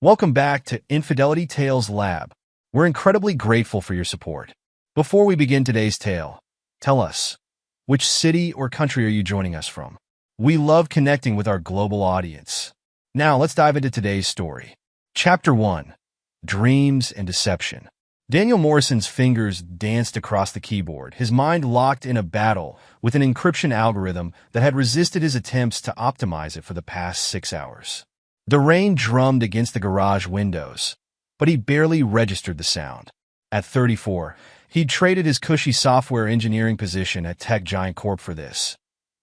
Welcome back to Infidelity Tales Lab. We're incredibly grateful for your support. Before we begin today's tale, tell us, which city or country are you joining us from? We love connecting with our global audience. Now, let's dive into today's story. Chapter 1. Dreams and Deception. Daniel Morrison's fingers danced across the keyboard, his mind locked in a battle with an encryption algorithm that had resisted his attempts to optimize it for the past 6 hours. The rain drummed against the garage windows, but he barely registered the sound. At 34, he'd traded his cushy software engineering position at Tech Giant Corp for this.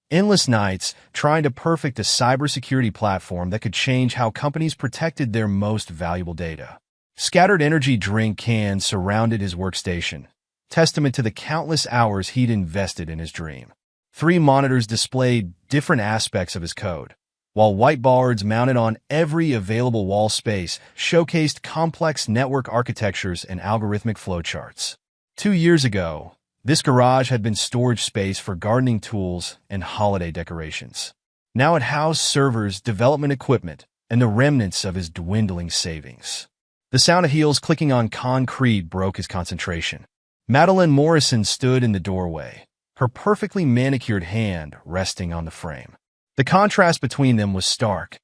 Endless nights trying to perfect a cybersecurity platform that could change how companies protected their most valuable data. Scattered energy drink cans surrounded his workstation, testament to the countless hours he'd invested in his dream. 3 monitors displayed different aspects of his code, while whiteboards mounted on every available wall space showcased complex network architectures and algorithmic flowcharts. 2 years ago, this garage had been storage space for gardening tools and holiday decorations. Now it housed servers, development equipment, and the remnants of his dwindling savings. The sound of heels clicking on concrete broke his concentration. Madeline Morrison stood in the doorway, her perfectly manicured hand resting on the frame. The contrast between them was stark.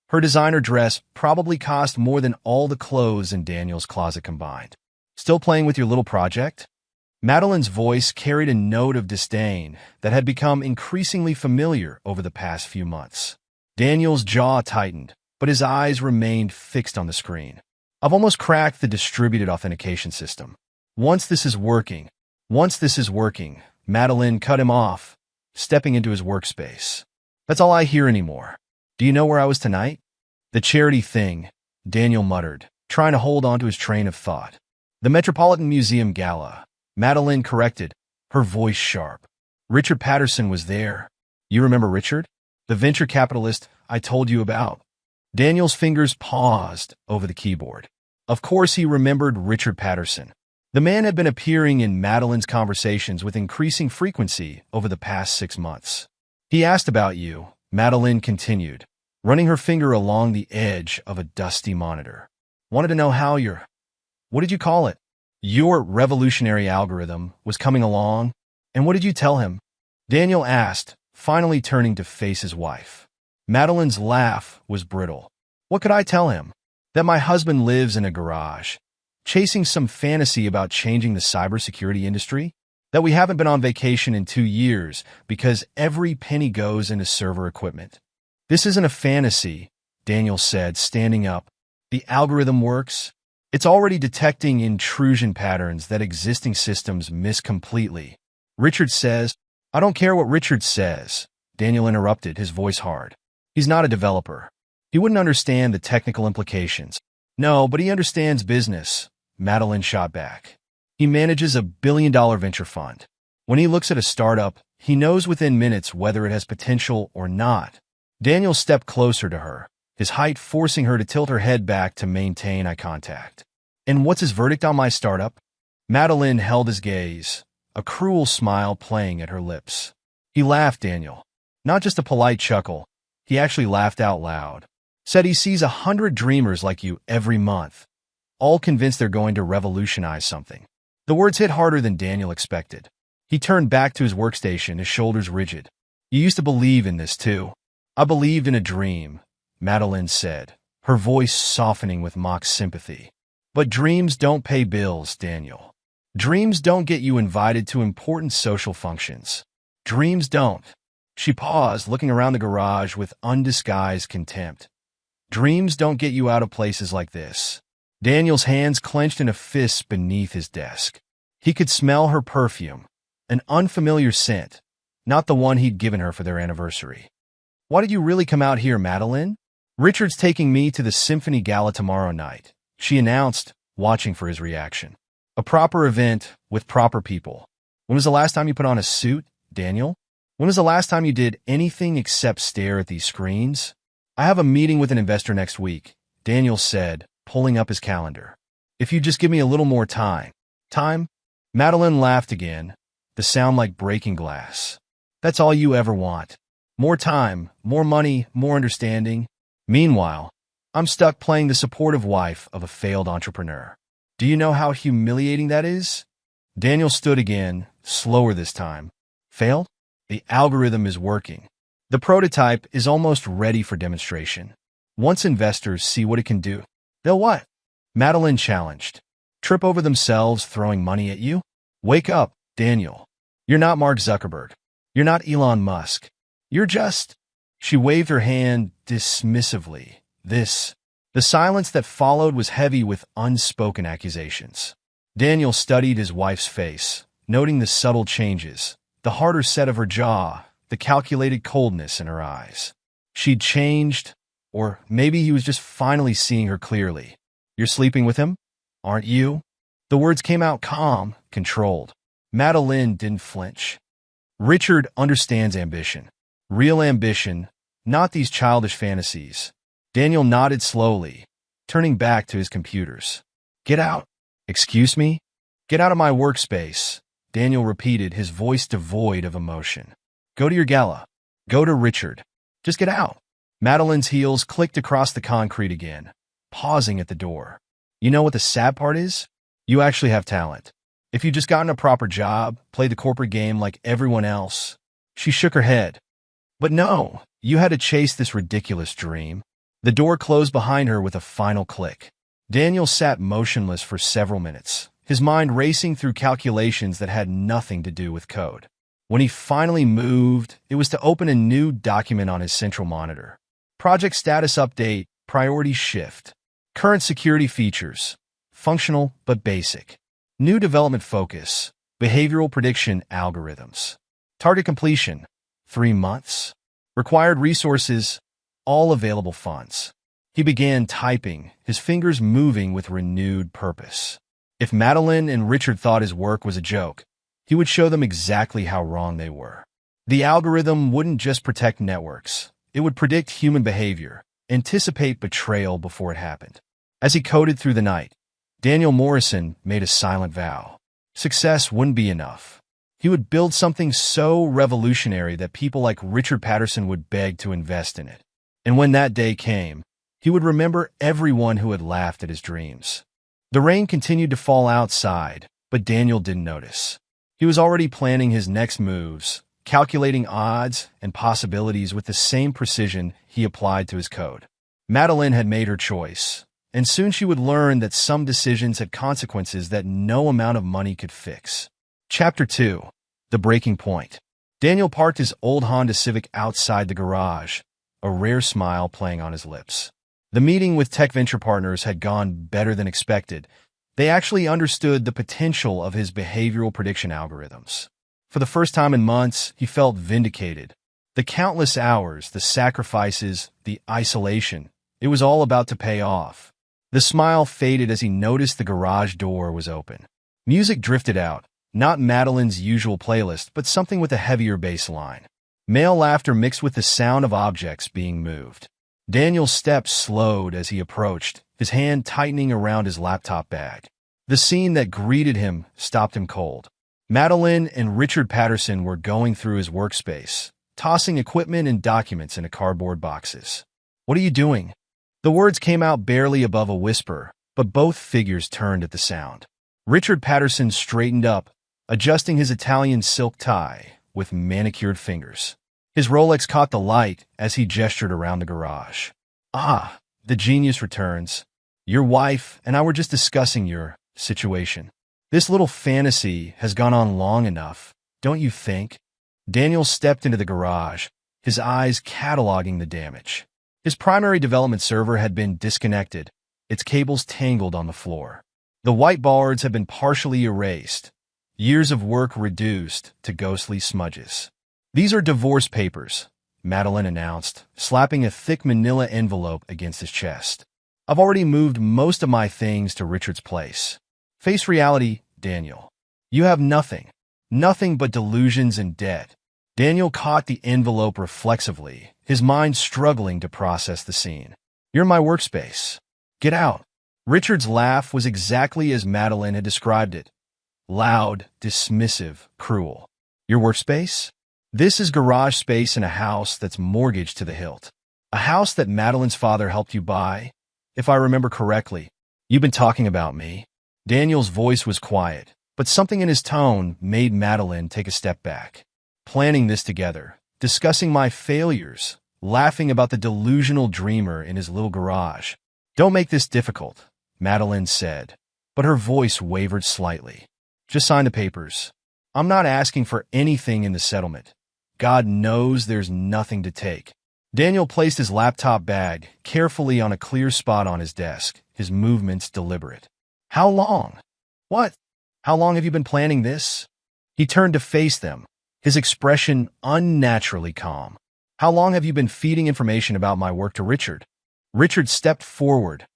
Her designer dress probably cost more than all the clothes in Daniel's closet combined. Still playing with your little project? Madeline's voice carried a note of disdain that had become increasingly familiar over the past few months. Daniel's jaw tightened, but his eyes remained fixed on the screen. I've almost cracked the distributed authentication system. Once this is working, Madeline cut him off, stepping into his workspace. That's all I hear anymore. Do you know where I was tonight? The charity thing, Daniel muttered, trying to hold on to his train of thought. The Metropolitan Museum Gala, Madeline corrected, her voice sharp. Richard Patterson was there. You remember Richard? The venture capitalist I told you about. Daniel's fingers paused over the keyboard. Of course he remembered Richard Patterson. The man had been appearing in Madeline's conversations with increasing frequency over the past 6 months. He asked about you, Madeline continued, running her finger along the edge of a dusty monitor. Wanted to know how what did you call it? Your revolutionary algorithm was coming along, and what did you tell him? Daniel asked, finally turning to face his wife. Madeline's laugh was brittle. What could I tell him? That my husband lives in a garage, chasing some fantasy about changing the cybersecurity industry? That we haven't been on vacation in 2 years because every penny goes into server equipment. This isn't a fantasy, Daniel said, standing up. The algorithm works. It's already detecting intrusion patterns that existing systems miss completely. Richard says, I don't care what Richard says, Daniel interrupted, his voice hard. He's not a developer. He wouldn't understand the technical implications. No, but he understands business, Madeline shot back. He manages a billion-dollar venture fund. When he looks at a startup, he knows within minutes whether it has potential or not. Daniel stepped closer to her, his height forcing her to tilt her head back to maintain eye contact. And what's his verdict on my startup? Madeline held his gaze, a cruel smile playing at her lips. He laughed, Daniel. Not just a polite chuckle. He actually laughed out loud. Said he sees 100 dreamers like you every month, all convinced they're going to revolutionize something. The words hit harder than Daniel expected. He turned back to his workstation, his shoulders rigid. You used to believe in this, too. I believed in a dream, Madeline said, her voice softening with mock sympathy. But dreams don't pay bills, Daniel. Dreams don't get you invited to important social functions. Dreams don't. She paused, looking around the garage with undisguised contempt. Dreams don't get you out of places like this. Daniel's hands clenched in a fist beneath his desk. He could smell her perfume, an unfamiliar scent, not the one he'd given her for their anniversary. Why did you really come out here, Madeline? Richard's taking me to the Symphony Gala tomorrow night, she announced, watching for his reaction. A proper event with proper people. When was the last time you put on a suit, Daniel? When was the last time you did anything except stare at these screens? I have a meeting with an investor next week, Daniel said, pulling up his calendar. If you just give me a little more time. Time? Madeline laughed again, the sound like breaking glass. That's all you ever want. More time, more money, more understanding. Meanwhile, I'm stuck playing the supportive wife of a failed entrepreneur. Do you know how humiliating that is? Daniel stood again, slower this time. Failed? The algorithm is working. The prototype is almost ready for demonstration. Once investors see what it can do, they'll what? Madeline challenged. Trip over themselves throwing money at you? Wake up, Daniel. You're not Mark Zuckerberg. You're not Elon Musk. You're just... She waved her hand dismissively. The silence that followed was heavy with unspoken accusations. Daniel studied his wife's face, noting the subtle changes, the harder set of her jaw, the calculated coldness in her eyes. She'd changed, or maybe he was just finally seeing her clearly. You're sleeping with him? Aren't you? The words came out calm, controlled. Madeline didn't flinch. Richard understands ambition. Real ambition, not these childish fantasies. Daniel nodded slowly, turning back to his computers. Get out. Excuse me? Get out of my workspace, Daniel repeated, his voice devoid of emotion. Go to your gala. Go to Richard. Just get out. Madeline's heels clicked across the concrete again, pausing at the door. You know what the sad part is? You actually have talent. If you'd just gotten a proper job, played the corporate game like everyone else. She shook her head. But no, you had to chase this ridiculous dream. The door closed behind her with a final click. Daniel sat motionless for several minutes, his mind racing through calculations that had nothing to do with code. When he finally moved, it was to open a new document on his central monitor. Project status update, priority shift. Current security features, functional but basic. New development focus, behavioral prediction algorithms. Target completion, 3 months. Required resources, all available funds. He began typing, his fingers moving with renewed purpose. If Madeline and Richard thought his work was a joke, he would show them exactly how wrong they were. The algorithm wouldn't just protect networks. It would predict human behavior, anticipate betrayal before it happened. As he coded through the night, Daniel Morrison made a silent vow. Success wouldn't be enough. He would build something so revolutionary that people like Richard Patterson would beg to invest in it. And when that day came, he would remember everyone who had laughed at his dreams. The rain continued to fall outside, but Daniel didn't notice. He was already planning his next moves, calculating odds and possibilities with the same precision he applied to his code. Madeline had made her choice, and soon she would learn that some decisions had consequences that no amount of money could fix. Chapter 2. The Breaking Point. Daniel parked his old Honda Civic outside the garage, a rare smile playing on his lips. The meeting with tech venture partners had gone better than expected. They actually understood the potential of his behavioral prediction algorithms. For the first time in months, he felt vindicated. The countless hours, the sacrifices, the isolation, it was all about to pay off. The smile faded as he noticed the garage door was open. Music drifted out. Not Madeline's usual playlist, but something with a heavier bass line. Male laughter mixed with the sound of objects being moved. Daniel's steps slowed as he approached, his hand tightening around his laptop bag. The scene that greeted him stopped him cold. Madeline and Richard Patterson were going through his workspace, tossing equipment and documents into cardboard boxes. What are you doing? The words came out barely above a whisper, but both figures turned at the sound. Richard Patterson straightened up, adjusting his Italian silk tie with manicured fingers. His Rolex caught the light as he gestured around the garage. Ah, the genius returns. Your wife and I were just discussing your situation. This little fantasy has gone on long enough, don't you think? Daniel stepped into the garage, his eyes cataloging the damage. His primary development server had been disconnected, its cables tangled on the floor. The whiteboards had been partially erased, years of work reduced to ghostly smudges. These are divorce papers, Madeline announced, slapping a thick manila envelope against his chest. I've already moved most of my things to Richard's place. Face reality, Daniel. You have nothing. Nothing but delusions and debt. Daniel caught the envelope reflexively, his mind struggling to process the scene. You're in my workspace. Get out. Richard's laugh was exactly as Madeline had described it. Loud, dismissive, cruel. Your workspace? This is garage space in a house that's mortgaged to the hilt. A house that Madeline's father helped you buy, If I remember correctly, you've been talking about me. Daniel's voice was quiet, but something in his tone made Madeline take a step back. Planning this together, discussing my failures, laughing about the delusional dreamer in his little garage. Don't make this difficult, Madeline said, but her voice wavered slightly. Just sign the papers. I'm not asking for anything in the settlement. God knows there's nothing to take. Daniel placed his laptop bag carefully on a clear spot on his desk, his movements deliberate. How long? What? How long have you been planning this? He turned to face them, his expression unnaturally calm. How long have you been feeding information about my work to Richard? Richard stepped forward,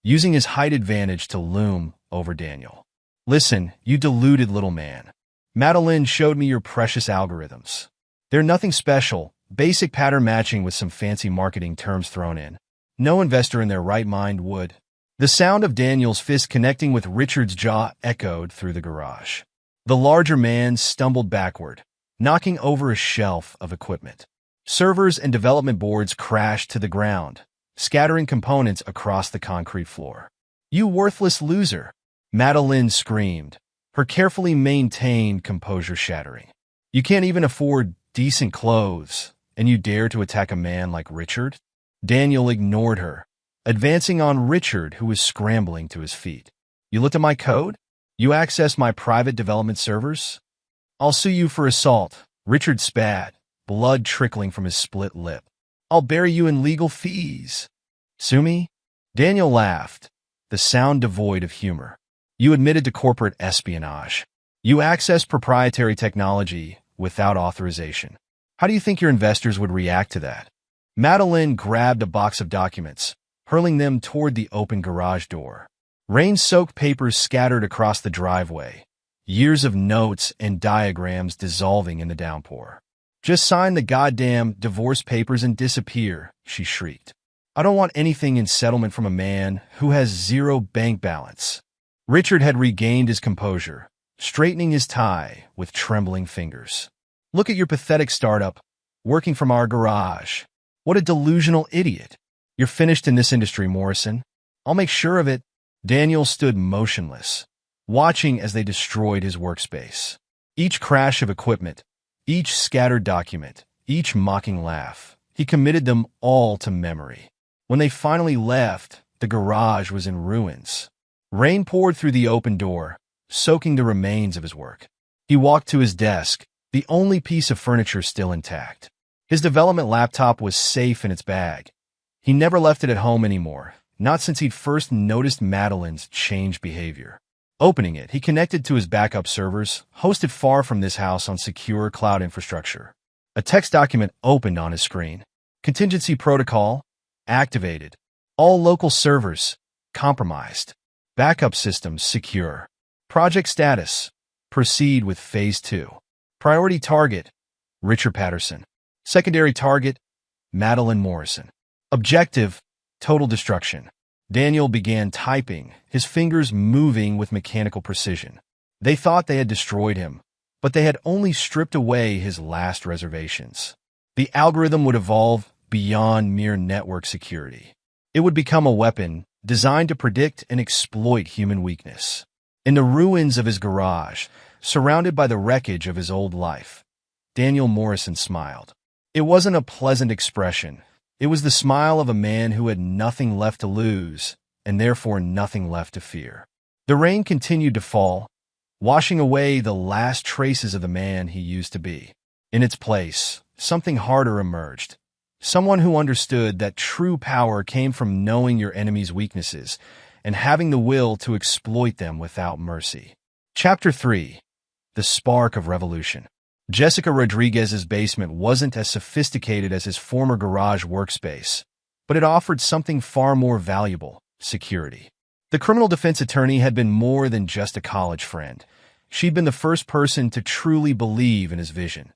using his height advantage to loom over Daniel. Listen, you deluded little man. Madeline showed me your precious algorithms. They're nothing special, basic pattern matching with some fancy marketing terms thrown in. No investor in their right mind would. The sound of Daniel's fist connecting with Richard's jaw echoed through the garage. The larger man stumbled backward, knocking over a shelf of equipment. Servers and development boards crashed to the ground, scattering components across the concrete floor. You worthless loser! Madeline screamed, her carefully maintained composure shattering. You can't even afford decent clothes, and you dare to attack a man like Richard? Daniel ignored her, advancing on Richard, who was scrambling to his feet. You looked at my code? You accessed my private development servers? I'll sue you for assault. Richard spat, blood trickling from his split lip. I'll bury you in legal fees. Sue me? Daniel laughed, the sound devoid of humor. You admitted to corporate espionage. You accessed proprietary technology without authorization. How do you think your investors would react to that? Madeline grabbed a box of documents, hurling them toward the open garage door. Rain-soaked papers scattered across the driveway, years of notes and diagrams dissolving in the downpour. Just sign the goddamn divorce papers and disappear, she shrieked. I don't want anything in settlement from a man who has zero bank balance. Richard had regained his composure, straightening his tie with trembling fingers. Look at your pathetic startup, working from our garage. What a delusional idiot. You're finished in this industry, Morrison. I'll make sure of it. Daniel stood motionless, watching as they destroyed his workspace. Each crash of equipment, each scattered document, each mocking laugh, he committed them all to memory. When they finally left, the garage was in ruins. Rain poured through the open door, soaking the remains of his work. He walked to his desk, the only piece of furniture still intact. His development laptop was safe in its bag. He never left it at home anymore, not since he'd first noticed Madeline's changed behavior. Opening it, he connected to his backup servers, hosted far from this house on secure cloud infrastructure. A text document opened on his screen. Contingency protocol activated. All local servers compromised. Backup systems secure. Project status. Proceed with Phase 2. Priority target, Richard Patterson. Secondary target, Madeline Morrison. Objective, total destruction. Daniel began typing, his fingers moving with mechanical precision. They thought they had destroyed him, but they had only stripped away his last reservations. The algorithm would evolve beyond mere network security. It would become a weapon designed to predict and exploit human weakness. In the ruins of his garage, surrounded by the wreckage of his old life, Daniel Morrison smiled. It wasn't a pleasant expression. It was the smile of a man who had nothing left to lose, and therefore nothing left to fear. The rain continued to fall, washing away the last traces of the man he used to be. In its place, something harder emerged. Someone who understood that true power came from knowing your enemy's weaknesses and having the will to exploit them without mercy. Chapter 3. The Spark of Revolution. Jessica Rodriguez's basement wasn't as sophisticated as his former garage workspace, but it offered something far more valuable: security. The criminal defense attorney had been more than just a college friend. She'd been the first person to truly believe in his vision,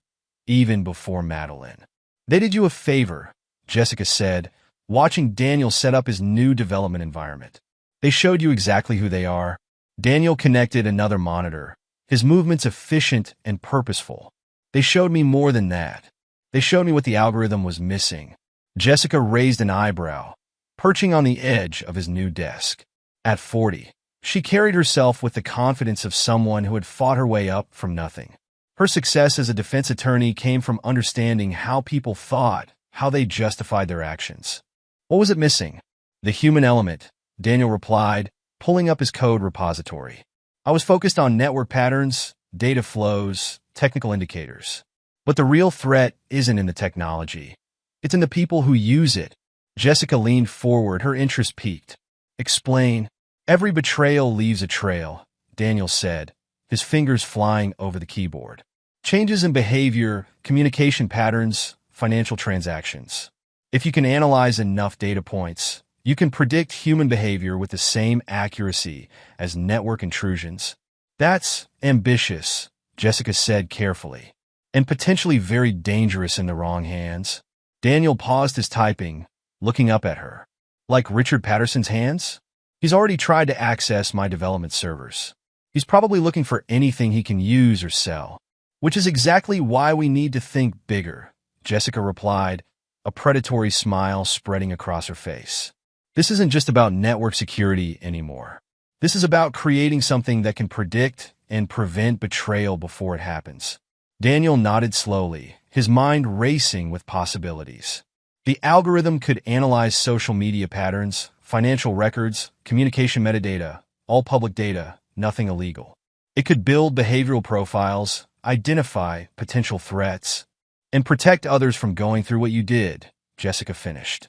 even before Madeline. They did you a favor, Jessica said, watching Daniel set up his new development environment. They showed you exactly who they are. Daniel connected another monitor, his movements efficient and purposeful. They showed me more than that. They showed me what the algorithm was missing. Jessica raised an eyebrow, perching on the edge of his new desk. At 40, she carried herself with the confidence of someone who had fought her way up from nothing. Her success as a defense attorney came from understanding how people thought, how they justified their actions. What was it missing? The human element, Daniel replied, pulling up his code repository. I was focused on network patterns, data flows, technical indicators. But the real threat isn't in the technology. It's in the people who use it. Jessica leaned forward, her interest piqued. Explain. Every betrayal leaves a trail, Daniel said, his fingers flying over the keyboard. Changes in behavior, communication patterns, financial transactions. If you can analyze enough data points, you can predict human behavior with the same accuracy as network intrusions. That's ambitious, Jessica said carefully, and potentially very dangerous in the wrong hands. Daniel paused his typing, looking up at her. Like Richard Patterson's hands? He's already tried to access my development servers. He's probably looking for anything he can use or sell, which is exactly why we need to think bigger, Jessica replied, a predatory smile spreading across her face. This isn't just about network security anymore. This is about creating something that can predict and prevent betrayal before it happens. Daniel nodded slowly, his mind racing with possibilities. The algorithm could analyze social media patterns, financial records, communication metadata, all public data, nothing illegal. It could build behavioral profiles, identify potential threats, and protect others from going through what you did, Jessica finished.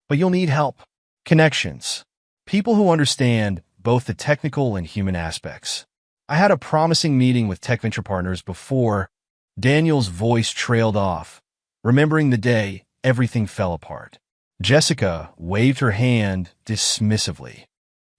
But you'll need help. Connections. People who understand both the technical and human aspects. I had a promising meeting with tech venture partners before Daniel's voice trailed off. Remembering the day, everything fell apart. Jessica waved her hand dismissively.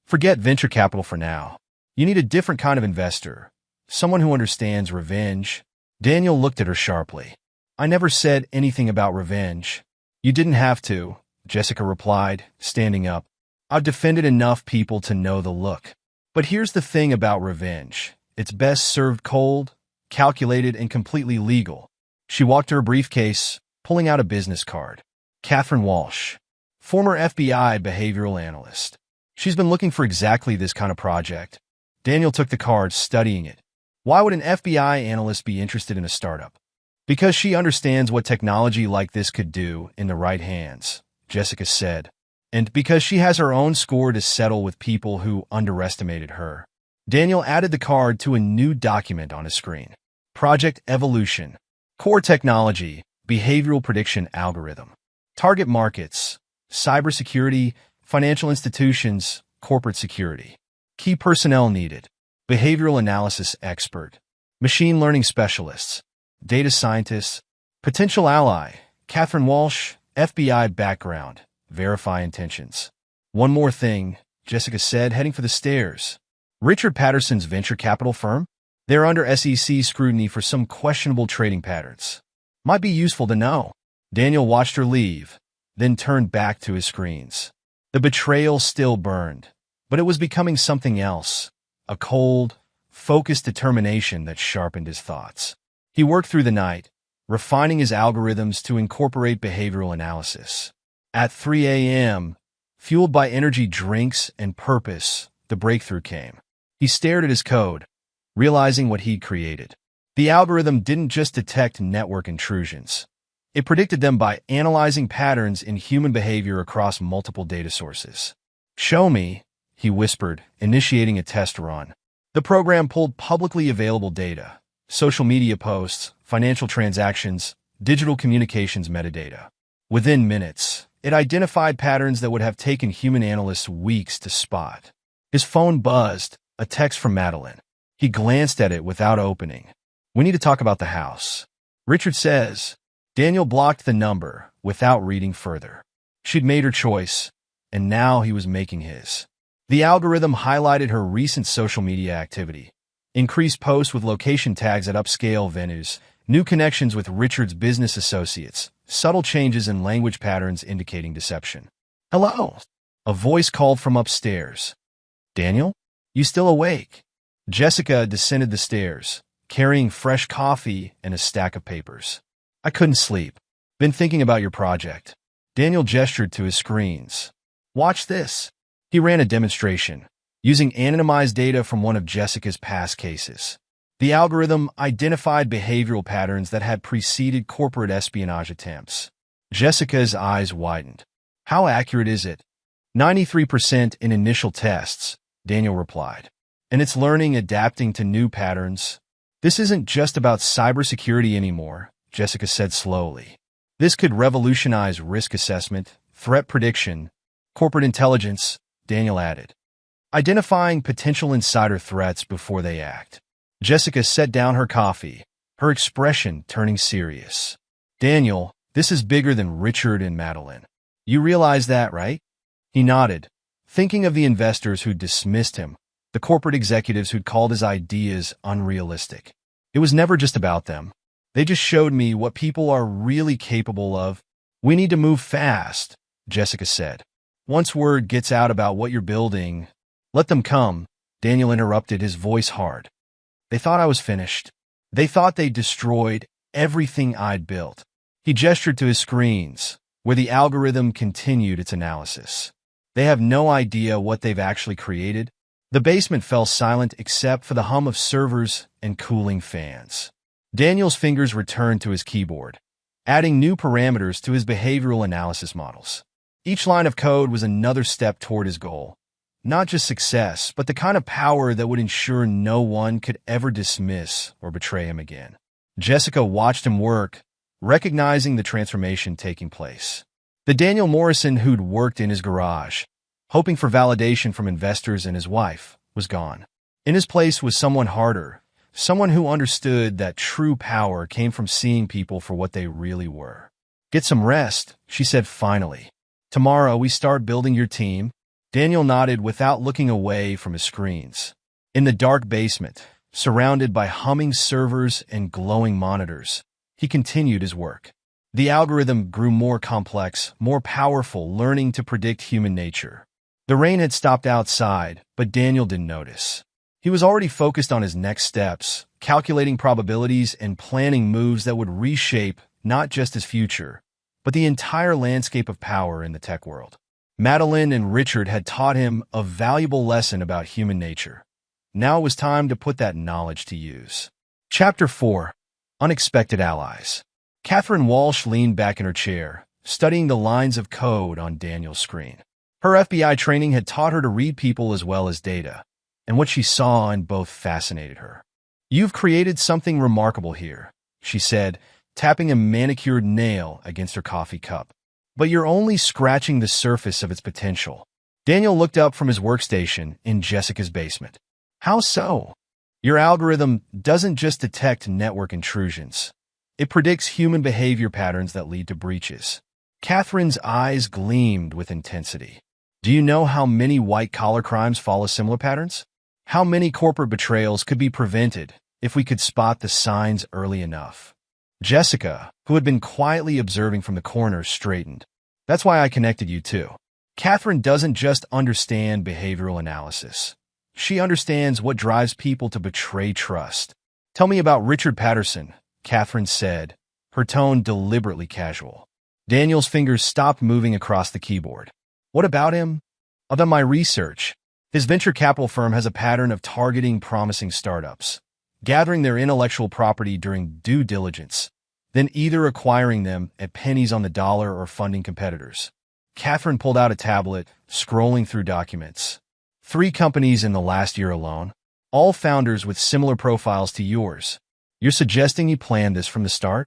Forget venture capital for now. You need a different kind of investor, someone who understands revenge. Daniel looked at her sharply. I never said anything about revenge. You didn't have to, Jessica replied, standing up. I've defended enough people to know the look. But here's the thing about revenge. It's best served cold, calculated, and completely legal. She walked to her briefcase, pulling out a business card. Catherine Walsh, former FBI behavioral analyst. She's been looking for exactly this kind of project. Daniel took the card, studying it. Why would an FBI analyst be interested in a startup? Because she understands what technology like this could do in the right hands, Jessica said. And because she has her own score to settle with people who underestimated her. Daniel added the card to a new document on his screen. Project Evolution. Core technology, behavioral prediction algorithm. Target markets, cybersecurity, financial institutions, corporate security. Key personnel needed. Behavioral analysis expert. Machine learning specialists. Data scientists. Potential ally. Catherine Walsh, FBI background. Verify intentions. One more thing, Jessica said, heading for the stairs. Richard Patterson's venture capital firm? They're under SEC scrutiny for some questionable trading patterns. Might be useful to know. Daniel watched her leave, then turned back to his screens. The betrayal still burned, but it was becoming something else. A cold, focused determination that sharpened his thoughts. He worked through the night, refining his algorithms to incorporate behavioral analysis. At 3 a.m., fueled by energy drinks and purpose, the breakthrough came. He stared at his code, realizing what he'd created. The algorithm didn't just detect network intrusions. It predicted them by analyzing patterns in human behavior across multiple data sources. Show me, he whispered, initiating a test run. The program pulled publicly available data, social media posts, financial transactions, digital communications metadata. Within minutes, it identified patterns that would have taken human analysts weeks to spot. His phone buzzed, a text from Madeline. He glanced at it without opening. We need to talk about the house. Richard says. Daniel blocked the number without reading further. She'd made her choice, and now he was making his. The algorithm highlighted her recent social media activity, increased posts with location tags at upscale venues, new connections with Richard's business associates, subtle changes in language patterns indicating deception. Hello? A voice called from upstairs. Daniel? You still awake? Jessica descended the stairs, carrying fresh coffee and a stack of papers. I couldn't sleep. Been thinking about your project. Daniel gestured to his screens. Watch this. He ran a demonstration, using anonymized data from one of Jessica's past cases. The algorithm identified behavioral patterns that had preceded corporate espionage attempts. Jessica's eyes widened. How accurate is it? 93% in initial tests, Daniel replied. And it's learning, adapting to new patterns. This isn't just about cybersecurity anymore, Jessica said slowly. This could revolutionize risk assessment, threat prediction, corporate intelligence, Daniel added. Identifying potential insider threats before they act. Jessica set down her coffee, her expression turning serious. Daniel, this is bigger than Richard and Madeline. You realize that, right? He nodded, thinking of the investors who'd dismissed him, the corporate executives who'd called his ideas unrealistic. It was never just about them. They just showed me what people are really capable of. We need to move fast, Jessica said. Once word gets out about what you're building, let them come, Daniel interrupted, his voice hard. They thought I was finished. They thought they'd destroyed everything I'd built. He gestured to his screens, where the algorithm continued its analysis. They have no idea what they've actually created. The basement fell silent except for the hum of servers and cooling fans. Daniel's fingers returned to his keyboard, adding new parameters to his behavioral analysis models. Each line of code was another step toward his goal. Not just success, but the kind of power that would ensure no one could ever dismiss or betray him again. Jessica watched him work, recognizing the transformation taking place. The Daniel Morrison who'd worked in his garage, hoping for validation from investors and his wife, was gone. In his place was someone harder, someone who understood that true power came from seeing people for what they really were. Get some rest, she said finally. Tomorrow we start building your team. Daniel nodded without looking away from his screens. In the dark basement, surrounded by humming servers and glowing monitors, he continued his work. The algorithm grew more complex, more powerful, learning to predict human nature. The rain had stopped outside, but Daniel didn't notice. He was already focused on his next steps, calculating probabilities and planning moves that would reshape not just his future, but the entire landscape of power in the tech world. Madeline and Richard had taught him a valuable lesson about human nature. Now it was time to put that knowledge to use. Chapter 4. Unexpected Allies. Catherine Walsh leaned back in her chair, studying the lines of code on Daniel's screen. Her FBI training had taught her to read people as well as data, and what she saw in both fascinated her. You've created something remarkable here, she said, tapping a manicured nail against her coffee cup. But you're only scratching the surface of its potential. Daniel looked up from his workstation in Jessica's basement. How so? Your algorithm doesn't just detect network intrusions. It predicts human behavior patterns that lead to breaches. Catherine's eyes gleamed with intensity. Do you know how many white-collar crimes follow similar patterns? How many corporate betrayals could be prevented if we could spot the signs early enough? Jessica, who had been quietly observing from the corner, straightened. That's why I connected you too. Catherine doesn't just understand behavioral analysis. She understands what drives people to betray trust. Tell me about Richard Patterson, Catherine said, her tone deliberately casual. Daniel's fingers stopped moving across the keyboard. What about him? I've done my research. His venture capital firm has a pattern of targeting promising startups, gathering their intellectual property during due diligence, then either acquiring them at pennies on the dollar or funding competitors. Catherine pulled out a tablet, scrolling through documents. 3 companies in the last year alone, all founders with similar profiles to yours. You're suggesting he planned this from the start?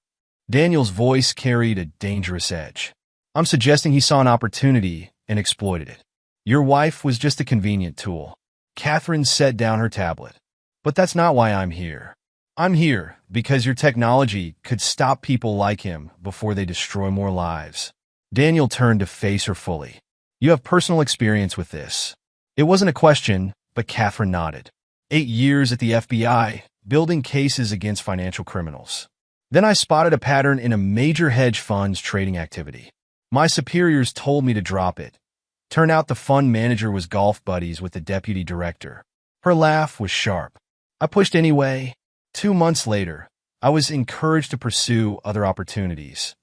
Daniel's voice carried a dangerous edge. I'm suggesting he saw an opportunity and exploited it. Your wife was just a convenient tool. Catherine set down her tablet. But that's not why I'm here. I'm here because your technology could stop people like him before they destroy more lives. Daniel turned to face her fully. You have personal experience with this. It wasn't a question, but Catherine nodded. 8 years at the FBI, building cases against financial criminals. Then I spotted a pattern in a major hedge fund's trading activity. My superiors told me to drop it. Turned out the fund manager was golf buddies with the deputy director. Her laugh was sharp. I pushed anyway. 2 months later, I was encouraged to pursue other opportunities.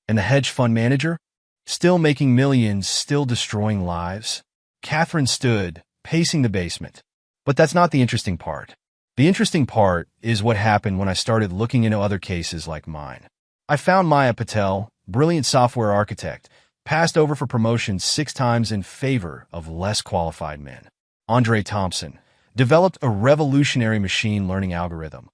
And the hedge fund manager? Still making millions, still destroying lives? Catherine stood, pacing the basement. But that's not the interesting part. The interesting part is what happened when I started looking into other cases like mine. I found Maya Patel, brilliant software architect, passed over for promotion 6 times in favor of less qualified men. Andre Thompson developed a revolutionary machine learning algorithm,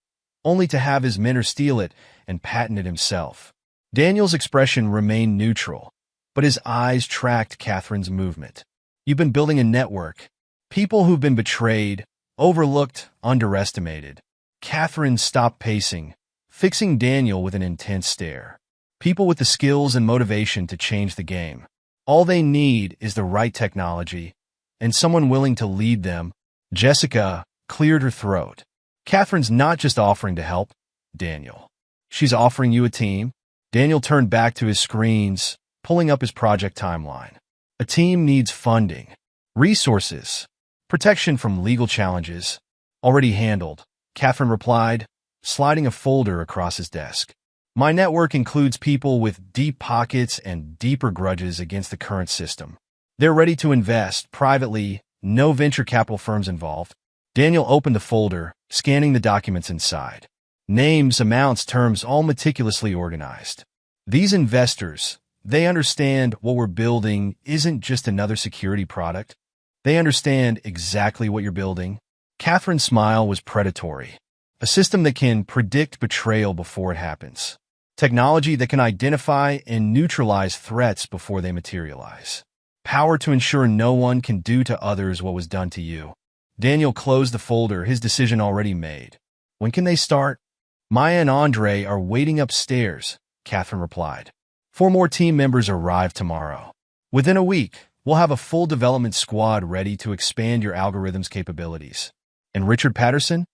only to have his mentor steal it and patent it himself. Daniel's expression remained neutral, but his eyes tracked Catherine's movement. You've been building a network. People who've been betrayed, overlooked, underestimated. Catherine stopped pacing, fixing Daniel with an intense stare. People with the skills and motivation to change the game. All they need is the right technology and someone willing to lead them. Jessica cleared her throat. Catherine's not just offering to help, Daniel. She's offering you a team. Daniel turned back to his screens, pulling up his project timeline. A team needs funding, resources, protection from legal challenges. Already handled, Catherine replied, sliding a folder across his desk. My network includes people with deep pockets and deeper grudges against the current system. They're ready to invest privately, no venture capital firms involved. Daniel opened the folder, scanning the documents inside. Names, amounts, terms, all meticulously organized. These investors, they understand what we're building isn't just another security product. They understand exactly what you're building. Catherine's smile was predatory. A system that can predict betrayal before it happens. Technology that can identify and neutralize threats before they materialize. Power to ensure no one can do to others what was done to you. Daniel closed the folder, his decision already made. When can they start? Maya and Andre are waiting upstairs, Catherine replied. 4 more team members arrive tomorrow. Within a week, we'll have a full development squad ready to expand your algorithm's capabilities. And Richard Patterson?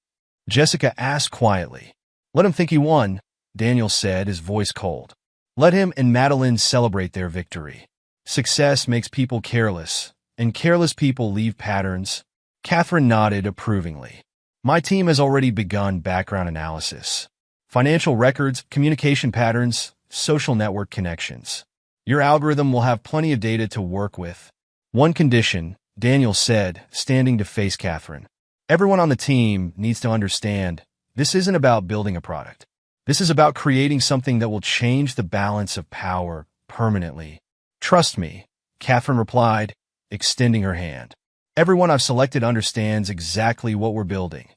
Jessica asked quietly. Let him think he won, Daniel said, his voice cold. Let him and Madeline celebrate their victory. Success makes people careless, and careless people leave patterns. Catherine nodded approvingly. My team has already begun background analysis. Financial records, communication patterns, social network connections. Your algorithm will have plenty of data to work with. One condition, Daniel said, standing to face Catherine. Everyone on the team needs to understand this isn't about building a product. This is about creating something that will change the balance of power permanently. Trust me, Catherine replied, extending her hand. Everyone I've selected understands exactly what we're building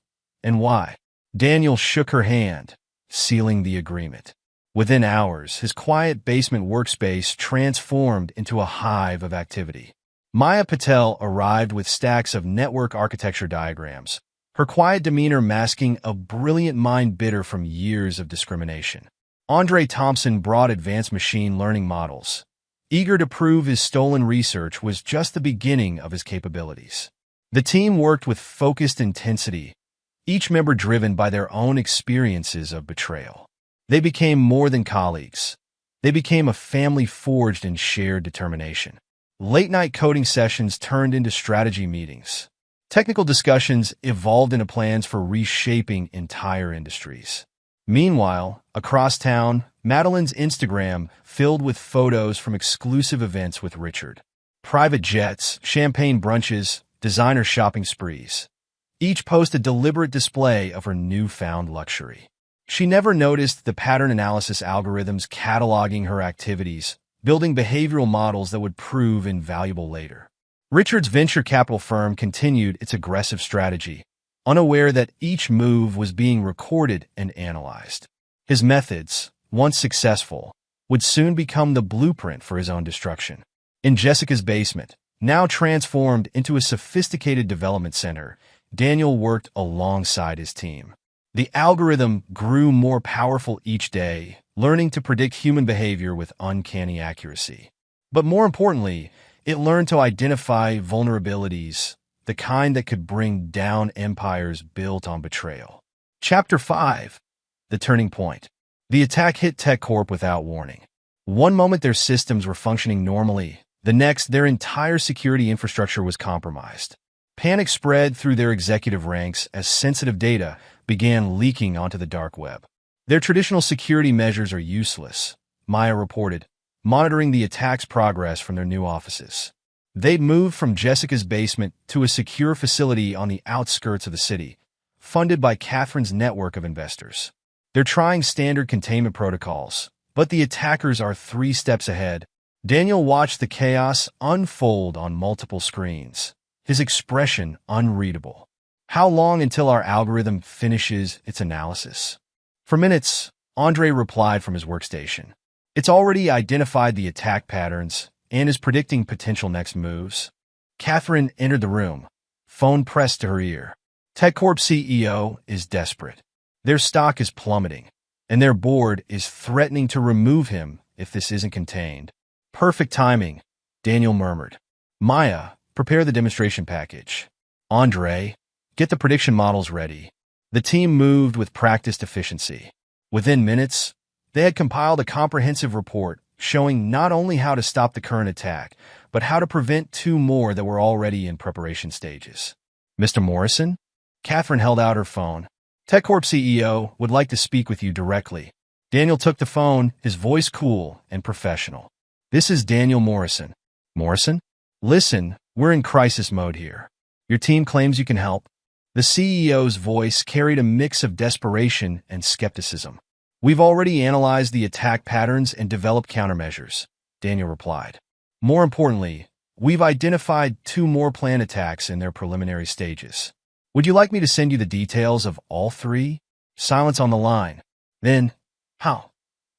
and why. Daniel shook her hand, sealing the agreement. Within hours, his quiet basement workspace transformed into a hive of activity. Maya Patel arrived with stacks of network architecture diagrams, her quiet demeanor masking a brilliant mind bitter from years of discrimination. Andre Thompson brought advanced machine learning models, eager to prove his stolen research was just the beginning of his capabilities. The team worked with focused intensity, each member driven by their own experiences of betrayal. They became more than colleagues. They became a family forged in shared determination. Late-night coding sessions turned into strategy meetings. Technical discussions evolved into plans for reshaping entire industries. Meanwhile, across town, Madeline's Instagram filled with photos from exclusive events with Richard. Private jets, champagne brunches, designer shopping sprees. Each post a deliberate display of her newfound luxury. She never noticed the pattern analysis algorithms cataloging her activities, building behavioral models that would prove invaluable later. Richard's venture capital firm continued its aggressive strategy, unaware that each move was being recorded and analyzed. His methods, once successful, would soon become the blueprint for his own destruction. In Jessica's basement, now transformed into a sophisticated development center, Daniel worked alongside his team. The algorithm grew more powerful each day, learning to predict human behavior with uncanny accuracy. But more importantly, it learned to identify vulnerabilities, the kind that could bring down empires built on betrayal. Chapter 5. The Turning Point. The attack hit TechCorp without warning. One moment their systems were functioning normally, the next their entire security infrastructure was compromised. Panic spread through their executive ranks as sensitive data began leaking onto the dark web. Their traditional security measures are useless, Maya reported. monitoring the attack's progress from their new offices. They'd moved from Jessica's basement to a secure facility on the outskirts of the city, funded by Catherine's network of investors. They're trying standard containment protocols, but the attackers are 3 steps ahead. Daniel watched the chaos unfold on multiple screens, his expression unreadable. How long until our algorithm finishes its analysis? For minutes, Andre replied from his workstation. It's already identified the attack patterns and is predicting potential next moves. Catherine entered the room, phone pressed to her ear. TechCorp CEO is desperate. Their stock is plummeting, and their board is threatening to remove him if this isn't contained. Perfect timing, Daniel murmured. Maya, prepare the demonstration package. Andre, get the prediction models ready. The team moved with practiced efficiency. Within minutes, they had compiled a comprehensive report showing not only how to stop the current attack, but how to prevent 2 more that were already in preparation stages. Mr. Morrison? Catherine held out her phone. TechCorp CEO would like to speak with you directly. Daniel took the phone, his voice cool and professional. This is Daniel Morrison. Morrison? Listen, we're in crisis mode here. Your team claims you can help. The CEO's voice carried a mix of desperation and skepticism. We've already analyzed the attack patterns and developed countermeasures, Daniel replied. More importantly, we've identified 2 more planned attacks in their preliminary stages. Would you like me to send you the details of all 3? Silence on the line. Then, how?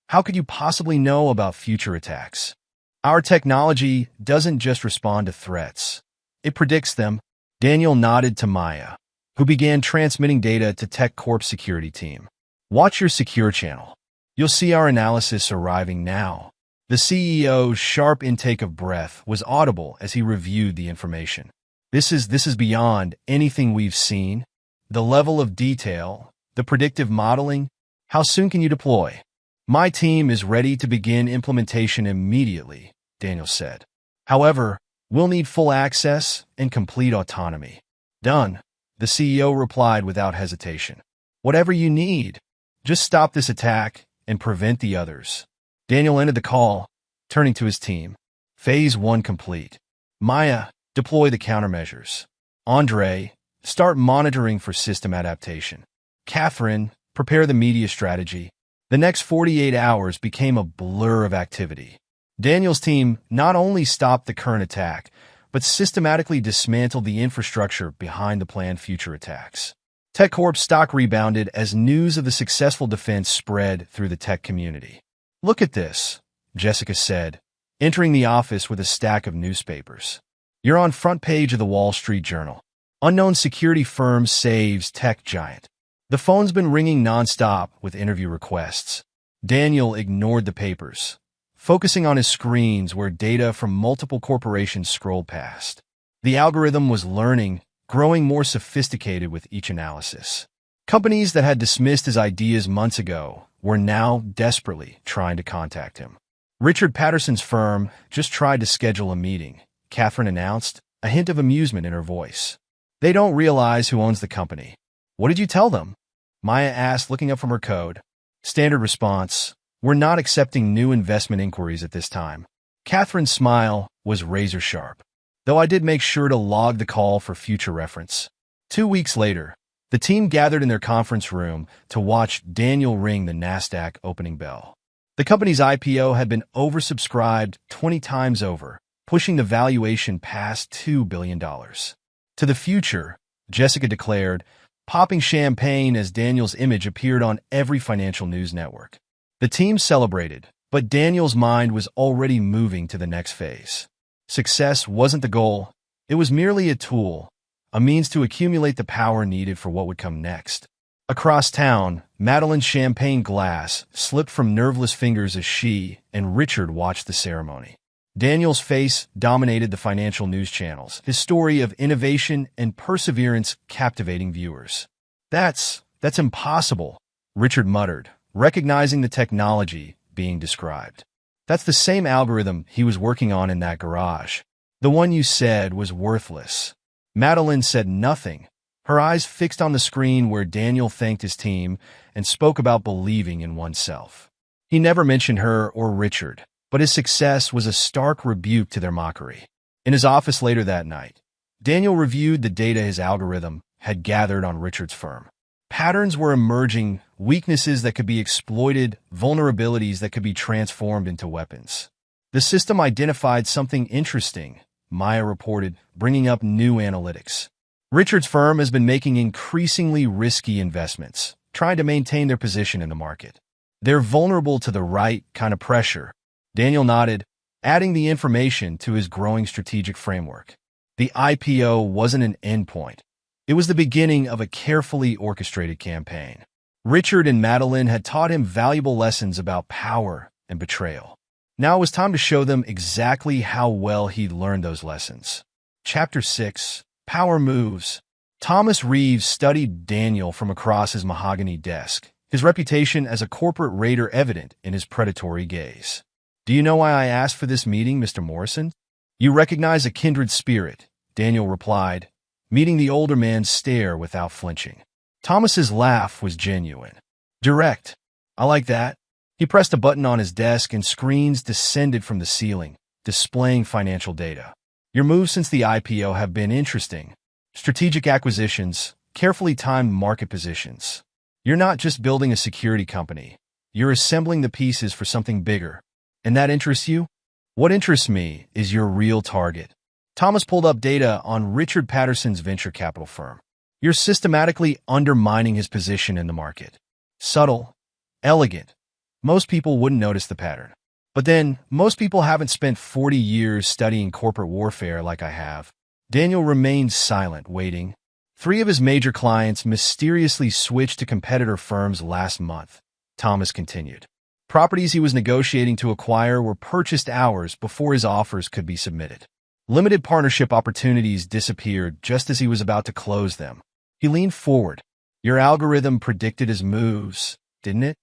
How could you possibly know about future attacks? Our technology doesn't just respond to threats. It predicts them. Daniel nodded to Maya, who began transmitting data to TechCorp's security team. Watch your secure channel. You'll see our analysis arriving now. The CEO's sharp intake of breath was audible as he reviewed the information. This is beyond anything we've seen. The level of detail, the predictive modeling. How soon can you deploy? My team is ready to begin implementation immediately, Daniel said. However, we'll need full access and complete autonomy. Done, the CEO replied without hesitation. Whatever you need, just stop this attack and prevent the others. Daniel ended the call, turning to his team. Phase 1 complete. Maya, deploy the countermeasures. Andre, start monitoring for system adaptation. Catherine, prepare the media strategy. The next 48 hours became a blur of activity. Daniel's team not only stopped the current attack, but systematically dismantled the infrastructure behind the planned future attacks. TechCorp's stock rebounded as news of the successful defense spread through the tech community. Look at this, Jessica said, entering the office with a stack of newspapers. You're on front page of the Wall Street Journal. Unknown security firm saves tech giant. The phone's been ringing nonstop with interview requests. Daniel ignored the papers, focusing on his screens where data from multiple corporations scrolled past. The algorithm was learning, growing more sophisticated with each analysis. Companies that had dismissed his ideas months ago were now desperately trying to contact him. Richard Patterson's firm just tried to schedule a meeting, Catherine announced, a hint of amusement in her voice. They don't realize who owns the company. What did you tell them? Maya asked, looking up from her code. Standard response, we're not accepting new investment inquiries at this time. Catherine's smile was razor sharp, though I did make sure to log the call for future reference. 2 weeks later, the team gathered in their conference room to watch Daniel ring the NASDAQ opening bell. The company's IPO had been oversubscribed 20 times over, pushing the valuation past $2 billion. To the future, Jessica declared, popping champagne as Daniel's image appeared on every financial news network. The team celebrated, but Daniel's mind was already moving to the next phase. Success wasn't the goal. It was merely a tool, a means to accumulate the power needed for what would come next. Across town, Madeline's champagne glass slipped from nerveless fingers as she and Richard watched the ceremony. Daniel's face dominated the financial news channels, his story of innovation and perseverance captivating viewers. That's impossible, Richard muttered, recognizing the technology being described. That's the same algorithm he was working on in that garage. The one you said was worthless. Madeline said nothing, her eyes fixed on the screen where Daniel thanked his team and spoke about believing in oneself. He never mentioned her or Richard, But his success was a stark rebuke to their mockery. In his office later that night, Daniel reviewed the data his algorithm had gathered on Richard's firm. Patterns were emerging, weaknesses that could be exploited, vulnerabilities that could be transformed into weapons. The system identified something interesting, Maya reported, bringing up new analytics. Richard's firm has been making increasingly risky investments, trying to maintain their position in the market. They're vulnerable to the right kind of pressure. Daniel nodded, adding the information to his growing strategic framework. The IPO wasn't an endpoint. It was the beginning of a carefully orchestrated campaign. Richard and Madeline had taught him valuable lessons about power and betrayal. Now it was time to show them exactly how well he'd learned those lessons. Chapter 6. Power Moves. Thomas Reeves studied Daniel from across his mahogany desk, his reputation as a corporate raider evident in his predatory gaze. "Do you know why I asked for this meeting, Mr. Morrison?" "You recognize a kindred spirit," Daniel replied, meeting the older man's stare without flinching. Thomas's laugh was genuine. Direct. "I like that." He pressed a button on his desk and screens descended from the ceiling, displaying financial data. "Your moves since the IPO have been interesting. Strategic acquisitions, carefully timed market positions. You're not just building a security company. You're assembling the pieces for something bigger. And that interests you?" "What interests me is your real target." Thomas pulled up data on Richard Patterson's venture capital firm. "You're systematically undermining his position in the market. Subtle, elegant. Most people wouldn't notice the pattern. But then, most people haven't spent 40 years studying corporate warfare like I have." Daniel remained silent, waiting. 3 of his major clients mysteriously switched to competitor firms last month, Thomas continued. Properties he was negotiating to acquire were purchased hours before his offers could be submitted. Limited partnership opportunities disappeared just as he was about to close them. He leaned forward. "Your algorithm predicted his moves, didn't it?"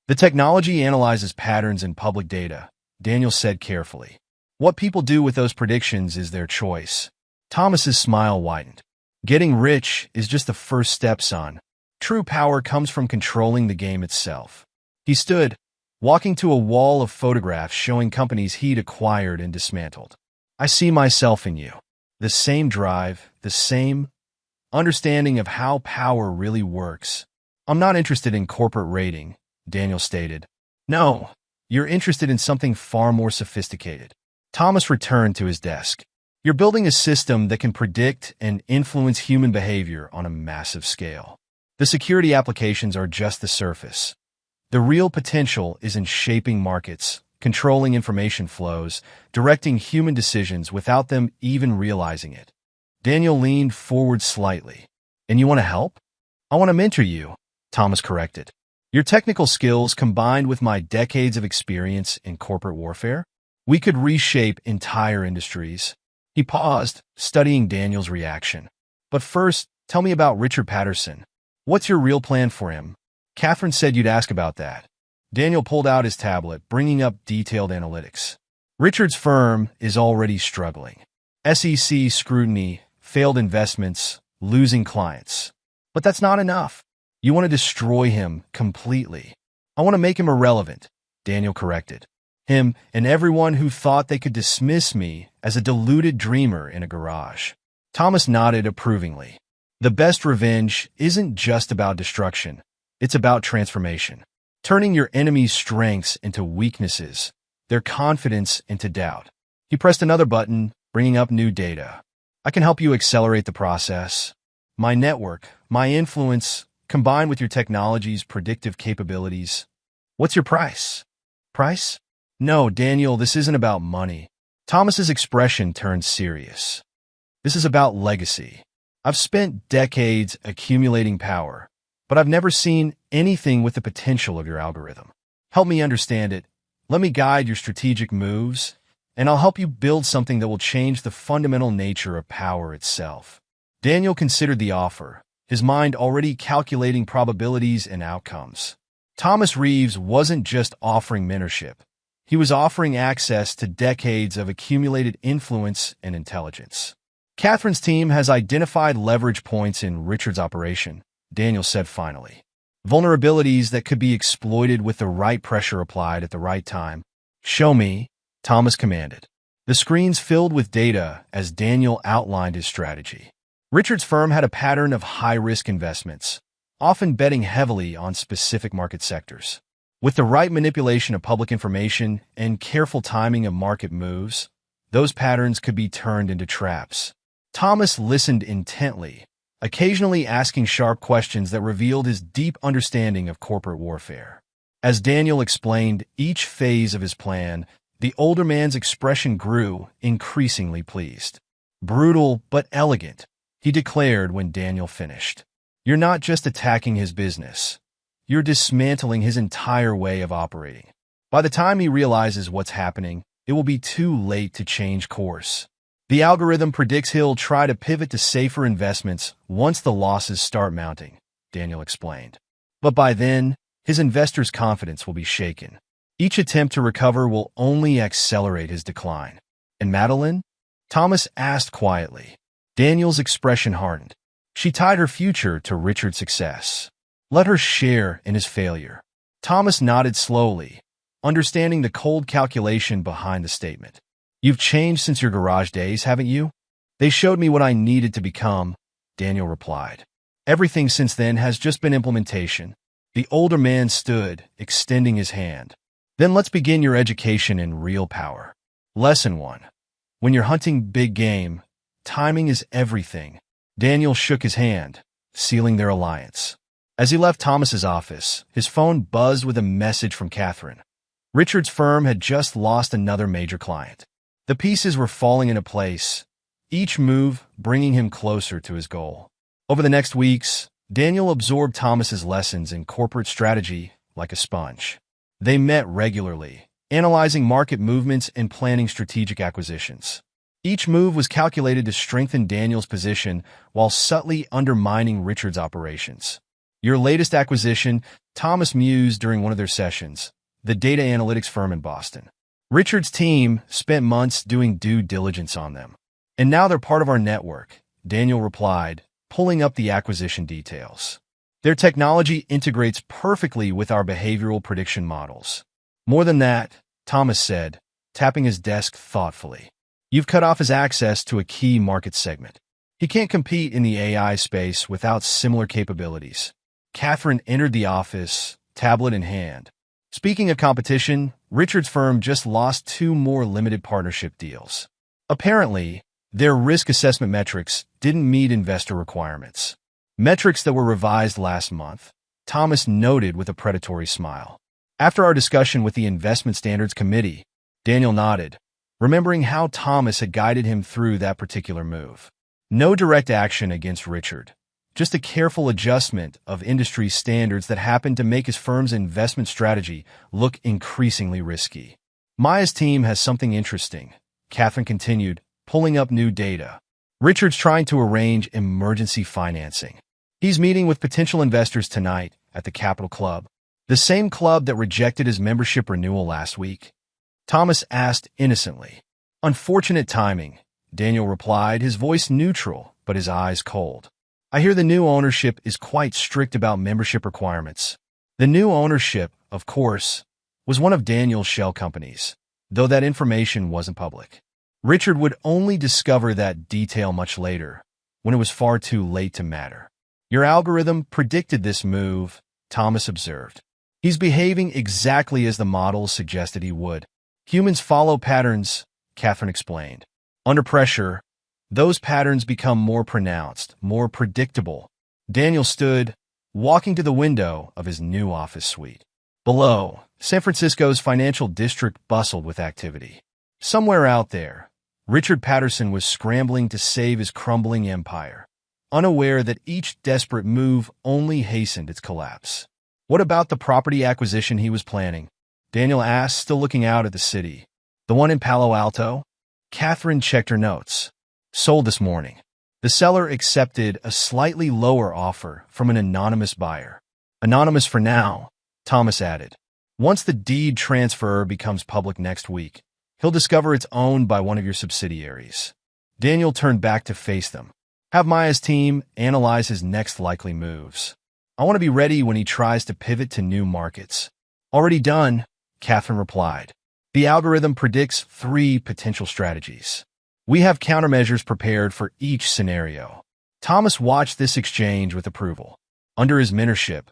"The technology analyzes patterns in public data," Daniel said carefully. "What people do with those predictions is their choice." Thomas's smile widened. "Getting rich is just the first step, son. True power comes from controlling the game itself." He stood, walking to a wall of photographs showing companies he'd acquired and dismantled. "I see myself in you. The same drive, the same understanding of how power really works." "I'm not interested in corporate raiding," Daniel stated. "No, you're interested in something far more sophisticated." Thomas returned to his desk. "You're building a system that can predict and influence human behavior on a massive scale. The security applications are just the surface. The real potential is in shaping markets, controlling information flows, directing human decisions without them even realizing it." Daniel leaned forward slightly. "And you want to help?" "I want to mentor you," Thomas corrected. "Your technical skills combined with my decades of experience in corporate warfare, we could reshape entire industries." He paused, studying Daniel's reaction. "But first, tell me about Richard Patterson. What's your real plan for him?" "Catherine said you'd ask about that." Daniel pulled out his tablet, bringing up detailed analytics. "Richard's firm is already struggling. SEC scrutiny, failed investments, losing clients. But that's not enough. You want to destroy him completely." "I want to make him irrelevant," Daniel corrected. "Him and everyone who thought they could dismiss me as a deluded dreamer in a garage." Thomas nodded approvingly. "The best revenge isn't just about destruction. It's about transformation. Turning your enemy's strengths into weaknesses, their confidence into doubt." He pressed another button, bringing up new data. "I can help you accelerate the process. My network, my influence, combined with your technology's predictive capabilities." "What's your price?" "Price? No, Daniel, this isn't about money." Thomas's expression turned serious. "This is about legacy. I've spent decades accumulating power, but I've never seen anything with the potential of your algorithm. Help me understand it. Let me guide your strategic moves, and I'll help you build something that will change the fundamental nature of power itself." Daniel considered the offer, his mind already calculating probabilities and outcomes. Thomas Reeves wasn't just offering mentorship. He was offering access to decades of accumulated influence and intelligence. "Catherine's team has identified leverage points in Richard's operation," Daniel said finally. "Vulnerabilities that could be exploited with the right pressure applied at the right time." "Show me," Thomas commanded. The screens filled with data as Daniel outlined his strategy. Richard's firm had a pattern of high-risk investments, often betting heavily on specific market sectors. With the right manipulation of public information and careful timing of market moves, those patterns could be turned into traps. Thomas listened intently, occasionally asking sharp questions that revealed his deep understanding of corporate warfare. As Daniel explained each phase of his plan, the older man's expression grew, increasingly pleased. Brutal but elegant, he declared when Daniel finished. You're not just attacking his business. You're dismantling his entire way of operating. By the time he realizes what's happening, it will be too late to change course. The algorithm predicts he'll try to pivot to safer investments once the losses start mounting, Daniel explained. But by then, his investors' confidence will be shaken. Each attempt to recover will only accelerate his decline. And Madeline? Thomas asked quietly. Daniel's expression hardened. She tied her future to Richard's success. Let her share in his failure. Thomas nodded slowly, understanding the cold calculation behind the statement. You've changed since your garage days, haven't you? They showed me what I needed to become, Daniel replied. Everything since then has just been implementation. The older man stood, extending his hand. Then let's begin your education in real power. Lesson 1. When you're hunting big game, timing is everything. Daniel shook his hand, sealing their alliance. As he left Thomas's office, his phone buzzed with a message from Catherine. Richard's firm had just lost another major client. The pieces were falling into place, each move bringing him closer to his goal. Over the next weeks, Daniel absorbed Thomas's lessons in corporate strategy like a sponge. They met regularly, analyzing market movements and planning strategic acquisitions. Each move was calculated to strengthen Daniel's position while subtly undermining Richard's operations. Your latest acquisition, Thomas mused during one of their sessions, the data analytics firm in Boston. Richard's team spent months doing due diligence on them. And now they're part of our network, Daniel replied, pulling up the acquisition details. Their technology integrates perfectly with our behavioral prediction models. More than that, Thomas said, tapping his desk thoughtfully. You've cut off his access to a key market segment. He can't compete in the AI space without similar capabilities. Catherine entered the office, tablet in hand. Speaking of competition, Richard's firm just lost 2 more limited partnership deals. Apparently, their risk assessment metrics didn't meet investor requirements. Metrics that were revised last month, Thomas noted with a predatory smile. After our discussion with the Investment Standards Committee, Daniel nodded, remembering how Thomas had guided him through that particular move. No direct action against Richard, just a careful adjustment of industry standards that happened to make his firm's investment strategy look increasingly risky. Maya's team has something interesting, Catherine continued, pulling up new data. Richard's trying to arrange emergency financing. He's meeting with potential investors tonight at the Capital Club, the same club that rejected his membership renewal last week. Thomas asked innocently. Unfortunate timing, Daniel replied, his voice neutral, but his eyes cold. I hear the new ownership is quite strict about membership requirements. The new ownership, of course, was one of Daniel's shell companies, though that information wasn't public. Richard would only discover that detail much later, when it was far too late to matter. Your algorithm predicted this move, Thomas observed. He's behaving exactly as the models suggested he would. Humans follow patterns, Catherine explained. Under pressure, those patterns become more pronounced, more predictable. Daniel stood, walking to the window of his new office suite. Below, San Francisco's financial district bustled with activity. Somewhere out there, Richard Patterson was scrambling to save his crumbling empire, unaware that each desperate move only hastened its collapse. What about the property acquisition he was planning? Daniel asked, still looking out at the city. The one in Palo Alto? Catherine checked her notes. Sold this morning. The seller accepted a slightly lower offer from an anonymous buyer. Anonymous for now, Thomas added. Once the deed transfer becomes public next week, he'll discover it's owned by one of your subsidiaries. Daniel turned back to face them. Have Maya's team analyze his next likely moves. I want to be ready when he tries to pivot to new markets. Already done, Catherine replied. The algorithm predicts 3 potential strategies. We have countermeasures prepared for each scenario. Thomas watched this exchange with approval. Under his mentorship,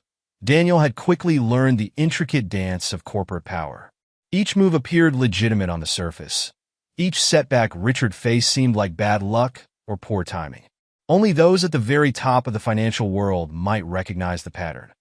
Daniel had quickly learned the intricate dance of corporate power. Each move appeared legitimate on the surface. Each setback Richard faced seemed like bad luck or poor timing. Only those at the very top of the financial world might recognize the pattern,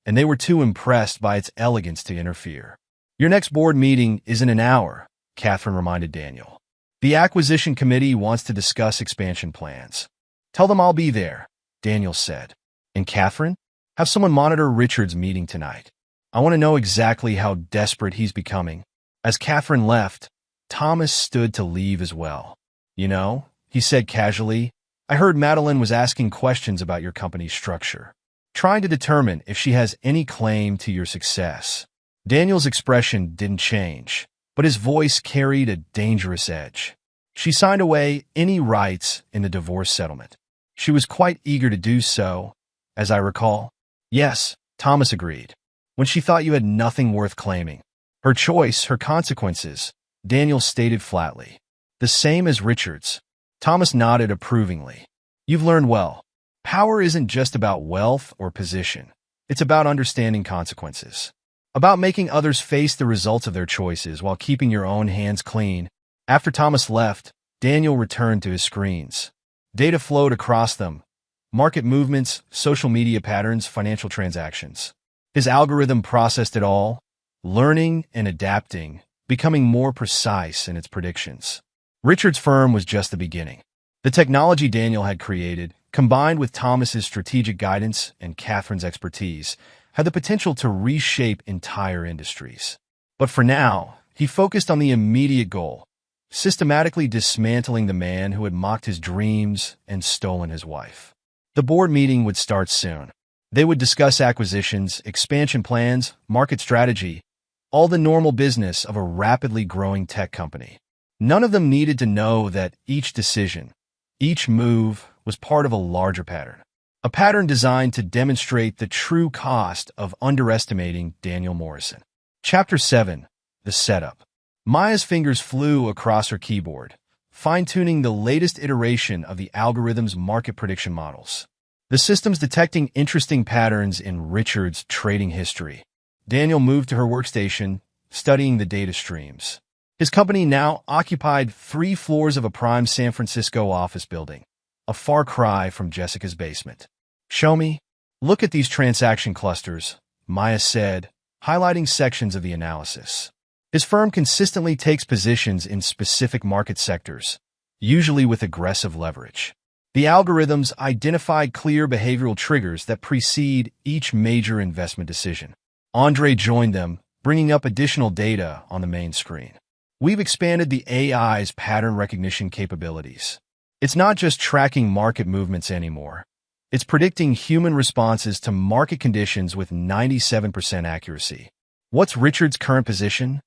and they were too impressed by its elegance to interfere. Your next board meeting is in an hour, Catherine reminded Daniel. The acquisition committee wants to discuss expansion plans. Tell them I'll be there, Daniel said. And Catherine, have someone monitor Richard's meeting tonight. I want to know exactly how desperate he's becoming. As Catherine left, Thomas stood to leave as well. You know, he said casually, I heard Madeline was asking questions about your company's structure, trying to determine if she has any claim to your success. Daniel's expression didn't change, but his voice carried a dangerous edge. She signed away any rights in the divorce settlement. She was quite eager to do so, as I recall. Yes, Thomas agreed. When she thought you had nothing worth claiming. Her choice, her consequences, Daniel stated flatly. The same as Richard's. Thomas nodded approvingly. You've learned well. Power isn't just about wealth or position. It's about understanding consequences. About making others face the results of their choices while keeping your own hands clean. After Thomas left, Daniel returned to his screens. Data flowed across them. Market movements, social media patterns, financial transactions. His algorithm processed it all, learning and adapting, becoming more precise in its predictions. Richard's firm was just the beginning. The technology Daniel had created, combined with Thomas's strategic guidance and Catherine's expertise, had the potential to reshape entire industries. But for now, he focused on the immediate goal, systematically dismantling the man who had mocked his dreams and stolen his wife. The board meeting would start soon. They would discuss acquisitions, expansion plans, market strategy, all the normal business of a rapidly growing tech company. None of them needed to know that each decision, each move, was part of a larger pattern. A pattern designed to demonstrate the true cost of underestimating Daniel Morrison. Chapter 7. The Setup. Maya's fingers flew across her keyboard, fine-tuning the latest iteration of the algorithm's market prediction models. The system's detecting interesting patterns in Richard's trading history. Daniel moved to her workstation, studying the data streams. His company now occupied 3 floors of a prime San Francisco office building, a far cry from Jessica's basement. Show me. Look at these transaction clusters, Maya said, highlighting sections of the analysis. His firm consistently takes positions in specific market sectors, usually with aggressive leverage. The algorithms identified clear behavioral triggers that precede each major investment decision. Andre joined them, bringing up additional data on the main screen. We've expanded the AI's pattern recognition capabilities. It's not just tracking market movements anymore. It's predicting human responses to market conditions with 97% accuracy. What's Richard's current position?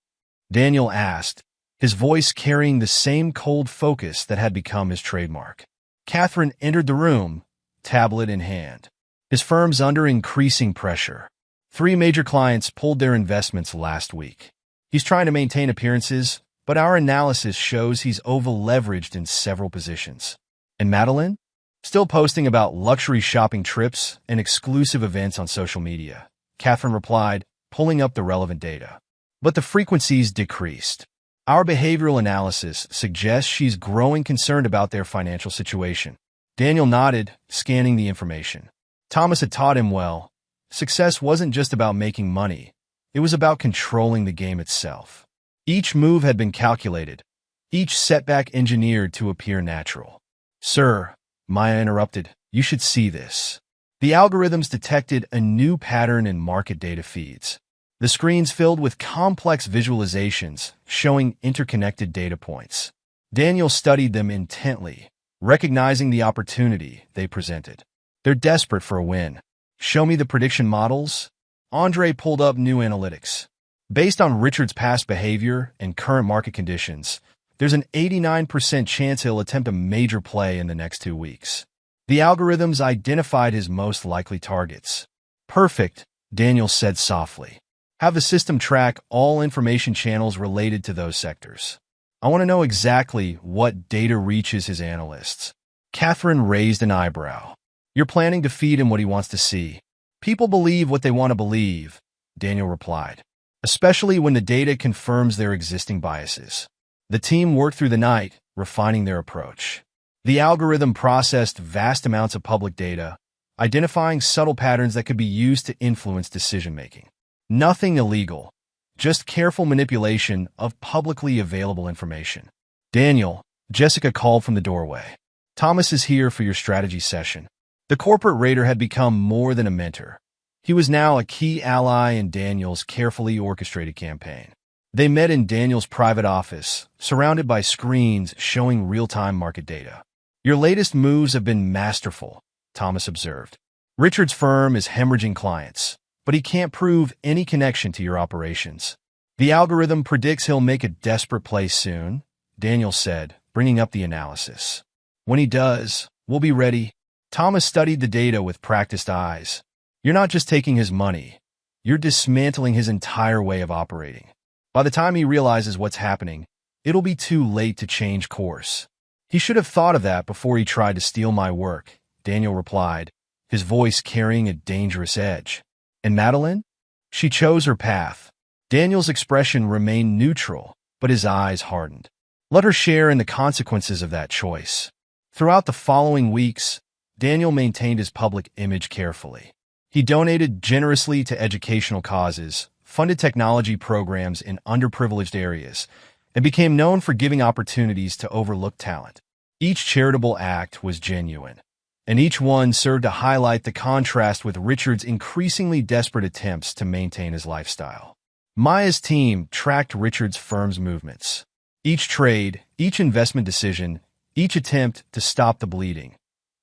Daniel asked, his voice carrying the same cold focus that had become his trademark. Catherine entered the room, tablet in hand. His firm's under increasing pressure. 3 major clients pulled their investments last week. He's trying to maintain appearances, but our analysis shows he's over-leveraged in several positions. And Madeline? Still posting about luxury shopping trips and exclusive events on social media, Catherine replied, pulling up the relevant data. But the frequencies decreased. Our behavioral analysis suggests she's growing concerned about their financial situation. Daniel nodded, scanning the information. Thomas had taught him well. Success wasn't just about making money. It was about controlling the game itself. Each move had been calculated, each setback engineered to appear natural. Sir, Maya interrupted, you should see this. The algorithms detected a new pattern in market data feeds. The screens filled with complex visualizations showing interconnected data points. Daniel studied them intently, recognizing the opportunity they presented. They're desperate for a win. Show me the prediction models. Andre pulled up new analytics. Based on Richard's past behavior and current market conditions, there's an 89% chance he'll attempt a major play in the next 2 weeks. The algorithms identified his most likely targets. Perfect, Daniel said softly. Have the system track all information channels related to those sectors. I want to know exactly what data reaches his analysts. Catherine raised an eyebrow. You're planning to feed him what he wants to see. People believe what they want to believe, Daniel replied, especially when the data confirms their existing biases. The team worked through the night, refining their approach. The algorithm processed vast amounts of public data, identifying subtle patterns that could be used to influence decision-making. Nothing illegal, just careful manipulation of publicly available information. Daniel, Jessica called from the doorway. Thomas is here for your strategy session. The corporate raider had become more than a mentor. He was now a key ally in Daniel's carefully orchestrated campaign. They met in Daniel's private office, surrounded by screens showing real-time market data. Your latest moves have been masterful, Thomas observed. Richard's firm is hemorrhaging clients, but he can't prove any connection to your operations. The algorithm predicts he'll make a desperate play soon, Daniel said, bringing up the analysis. When he does, we'll be ready. Thomas studied the data with practiced eyes. You're not just taking his money, you're dismantling his entire way of operating. By the time he realizes what's happening, it'll be too late to change course. He should have thought of that before he tried to steal my work, Daniel replied, his voice carrying a dangerous edge. And Madeline? She chose her path. Daniel's expression remained neutral, but his eyes hardened. Let her share in the consequences of that choice. Throughout the following weeks, Daniel maintained his public image carefully. He donated generously to educational causes, funded technology programs in underprivileged areas, and became known for giving opportunities to overlooked talent. Each charitable act was genuine, and each one served to highlight the contrast with Richard's increasingly desperate attempts to maintain his lifestyle. Maya's team tracked Richard's firm's movements. Each trade, each investment decision, each attempt to stop the bleeding.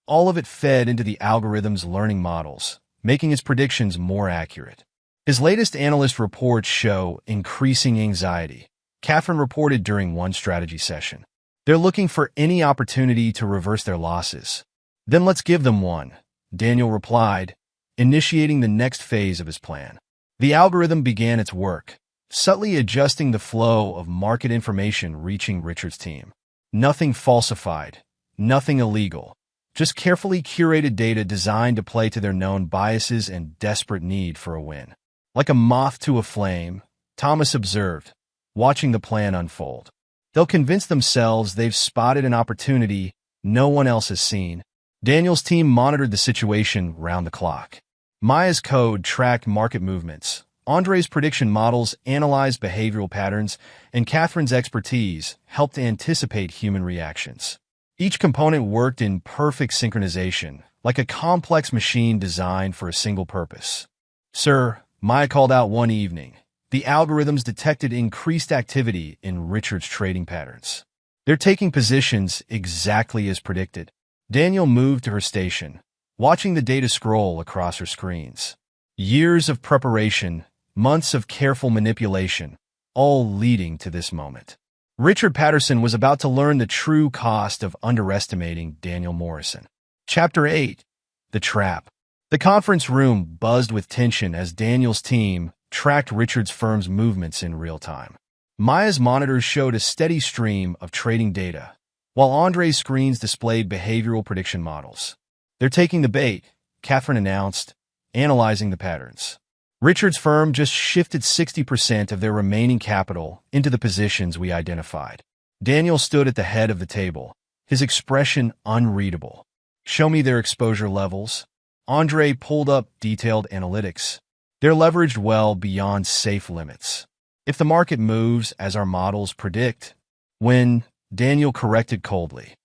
All of it fed into the algorithm's learning models, making his predictions more accurate. His latest analyst reports show increasing anxiety, Catherine reported during one strategy session. They're looking for any opportunity to reverse their losses. Then let's give them one, Daniel replied, initiating the next phase of his plan. The algorithm began its work, subtly adjusting the flow of market information reaching Richard's team. Nothing falsified, nothing illegal, just carefully curated data designed to play to their known biases and desperate need for a win. Like a moth to a flame, Thomas observed, watching the plan unfold. They'll convince themselves they've spotted an opportunity no one else has seen. Daniel's team monitored the situation round the clock. Maya's code tracked market movements. Andre's prediction models analyzed behavioral patterns, and Catherine's expertise helped to anticipate human reactions. Each component worked in perfect synchronization, like a complex machine designed for a single purpose. Sir, Maya called out one evening. The algorithms detected increased activity in Richard's trading patterns. They're taking positions exactly as predicted. Daniel moved to her station, watching the data scroll across her screens. Years of preparation, months of careful manipulation, all leading to this moment. Richard Patterson was about to learn the true cost of underestimating Daniel Morrison. Chapter 8. The Trap. The conference room buzzed with tension as Daniel's team tracked Richard's firm's movements in real time. Maya's monitors showed a steady stream of trading data, while Andre's screens displayed behavioral prediction models. They're taking the bait, Catherine announced, analyzing the patterns. Richard's firm just shifted 60% of their remaining capital into the positions we identified. Daniel stood at the head of the table, his expression unreadable. Show me their exposure levels. Andre pulled up detailed analytics. They're leveraged well beyond safe limits. If the market moves as our models predict, when, Daniel corrected coldly.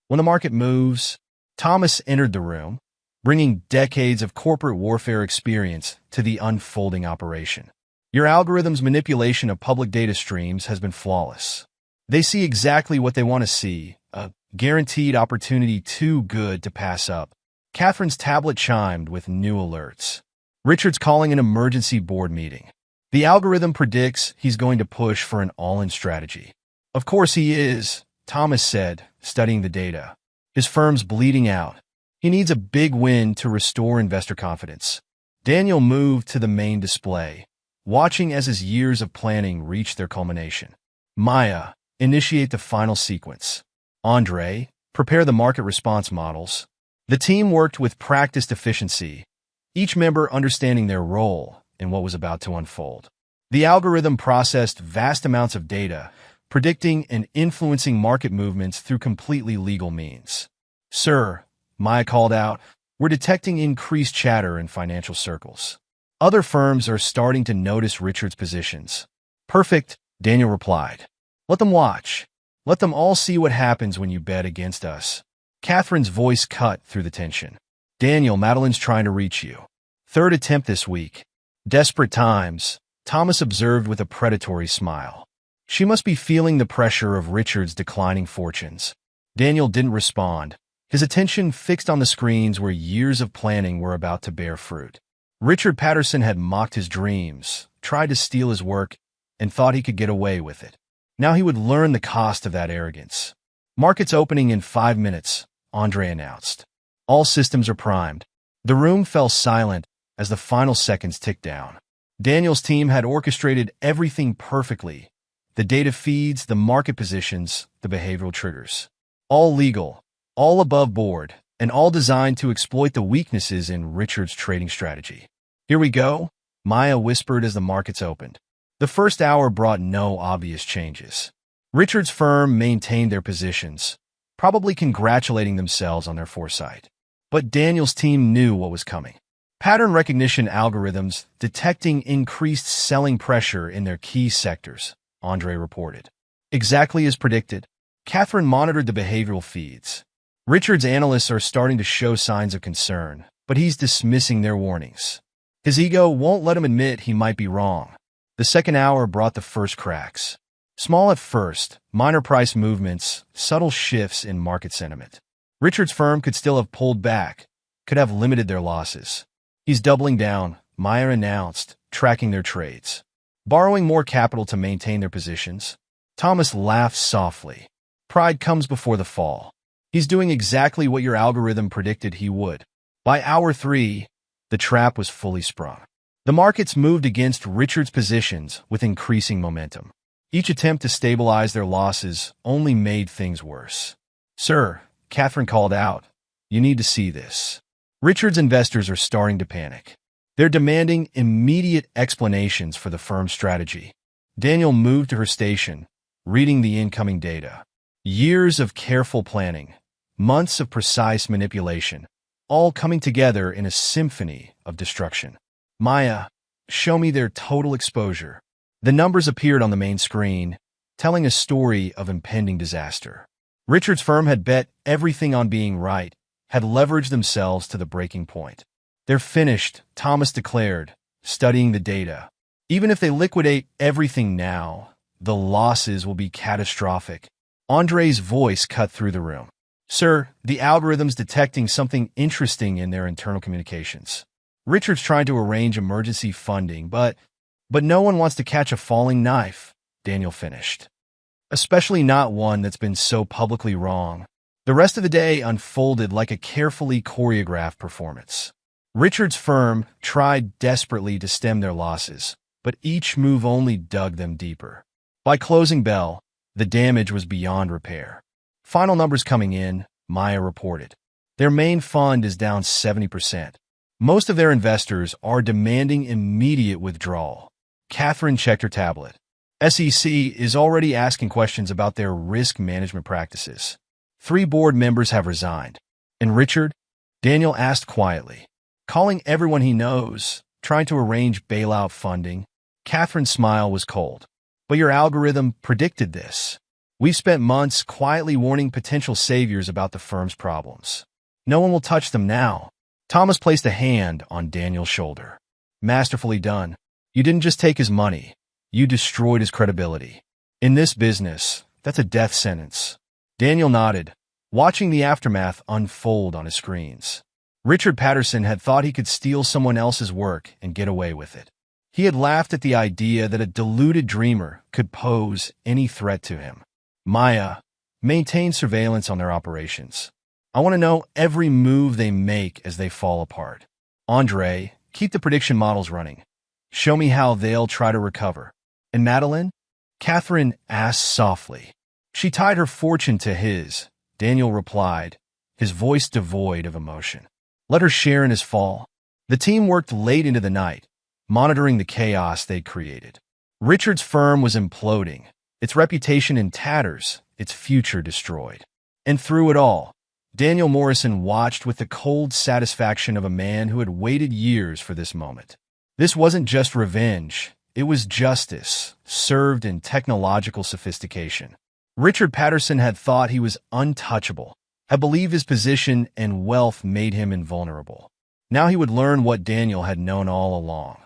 When the market moves, Thomas entered the room, bringing decades of corporate warfare experience to the unfolding operation. Your algorithm's manipulation of public data streams has been flawless. They see exactly what they want to see, a guaranteed opportunity too good to pass up. Catherine's tablet chimed with new alerts. Richard's calling an emergency board meeting. The algorithm predicts he's going to push for an all-in strategy. Of course he is, Thomas said, studying the data. His firm's bleeding out. He needs a big win to restore investor confidence. Daniel moved to the main display, watching as his years of planning reached their culmination. Maya, initiate the final sequence. Andre, prepare the market response models. The team worked with practiced efficiency, each member understanding their role in what was about to unfold. The algorithm processed vast amounts of data, predicting and influencing market movements through completely legal means. Sir, Maya called out, we're detecting increased chatter in financial circles. Other firms are starting to notice Richard's positions. Perfect, Daniel replied. Let them watch. Let them all see what happens when you bet against us. Catherine's voice cut through the tension. Daniel, Madeline's trying to reach you. Third attempt this week. Desperate times, Thomas observed with a predatory smile. She must be feeling the pressure of Richard's declining fortunes. Daniel didn't respond, his attention fixed on the screens where years of planning were about to bear fruit. Richard Patterson had mocked his dreams, tried to steal his work, and thought he could get away with it. Now he would learn the cost of that arrogance. Markets opening in 5 minutes, Andre announced. All systems are primed. The room fell silent as the final seconds ticked down. Daniel's team had orchestrated everything perfectly. The data feeds, the market positions, the behavioral triggers. All legal, all above board, and all designed to exploit the weaknesses in Richard's trading strategy. Here we go, Maya whispered as the markets opened. The first hour brought no obvious changes. Richard's firm maintained their positions, probably congratulating themselves on their foresight. But Daniel's team knew what was coming. Pattern recognition algorithms detecting increased selling pressure in their key sectors, Andre reported. Exactly as predicted, Catherine monitored the behavioral feeds. Richard's analysts are starting to show signs of concern, but he's dismissing their warnings. His ego won't let him admit he might be wrong. The second hour brought the first cracks. Small at first, minor price movements, subtle shifts in market sentiment. Richard's firm could still have pulled back, could have limited their losses. He's doubling down, Maya announced, tracking their trades. Borrowing more capital to maintain their positions. Thomas laughed softly. Pride comes before the fall. He's doing exactly what your algorithm predicted he would. By hour 3, the trap was fully sprung. The markets moved against Richard's positions with increasing momentum. Each attempt to stabilize their losses only made things worse. Sir, Catherine called out, you need to see this. Richard's investors are starting to panic. They're demanding immediate explanations for the firm's strategy. Daniel moved to her station, reading the incoming data. Years of careful planning, months of precise manipulation, all coming together in a symphony of destruction. Maya, show me their total exposure. The numbers appeared on the main screen, telling a story of impending disaster. Richard's firm had bet everything on being right, had leveraged themselves to the breaking point. They're finished, Thomas declared, studying the data. Even if they liquidate everything now, the losses will be catastrophic. Andre's voice cut through the room. Sir, the algorithm's detecting something interesting in their internal communications. Richard's trying to arrange emergency funding, but no one wants to catch a falling knife, Daniel finished. Especially not one that's been so publicly wrong. The rest of the day unfolded like a carefully choreographed performance. Richard's firm tried desperately to stem their losses, but each move only dug them deeper. By closing bell, the damage was beyond repair. Final numbers coming in, Maya reported. Their main fund is down 70%. Most of their investors are demanding immediate withdrawal. Catherine checked her tablet. SEC is already asking questions about their risk management practices. 3 board members have resigned. And Richard? Daniel asked quietly. Calling everyone he knows, trying to arrange bailout funding. Catherine's smile was cold. But your algorithm predicted this. We've spent months quietly warning potential saviors about the firm's problems. No one will touch them now. Thomas placed a hand on Daniel's shoulder. Masterfully done. You didn't just take his money. You destroyed his credibility. In this business, that's a death sentence. Daniel nodded, watching the aftermath unfold on his screens. Richard Patterson had thought he could steal someone else's work and get away with it. He had laughed at the idea that a deluded dreamer could pose any threat to him. Maya, maintain surveillance on their operations. I want to know every move they make as they fall apart. Andre, keep the prediction models running. Show me how they'll try to recover. And Madeline? Catherine asked softly. She tied her fortune to his, Daniel replied, his voice devoid of emotion. Let her share in his fall. The team worked late into the night, monitoring the chaos they'd created. Richard's firm was imploding, its reputation in tatters, its future destroyed. And through it all, Daniel Morrison watched with the cold satisfaction of a man who had waited years for this moment. This wasn't just revenge, it was justice, served in technological sophistication. Richard Patterson had thought he was untouchable, had believed his position and wealth made him invulnerable. Now he would learn what Daniel had known all along.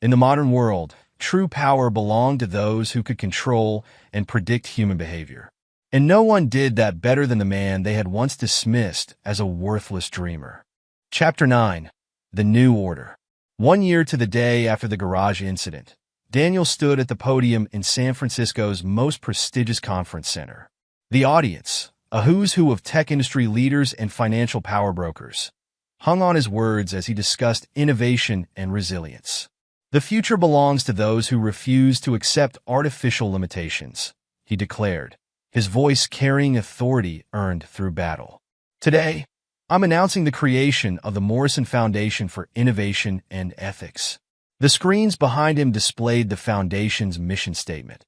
In the modern world, true power belonged to those who could control and predict human behavior. And no one did that better than the man they had once dismissed as a worthless dreamer. Chapter 9. The New Order. 1 year to the day after the garage incident, Daniel stood at the podium in San Francisco's most prestigious conference center. The audience, a who's who of tech industry leaders and financial power brokers, hung on his words as he discussed innovation and resilience. The future belongs to those who refuse to accept artificial limitations, he declared, his voice carrying authority earned through battle. Today, I'm announcing the creation of the Morrison Foundation for Innovation and Ethics. The screens behind him displayed the foundation's mission statement,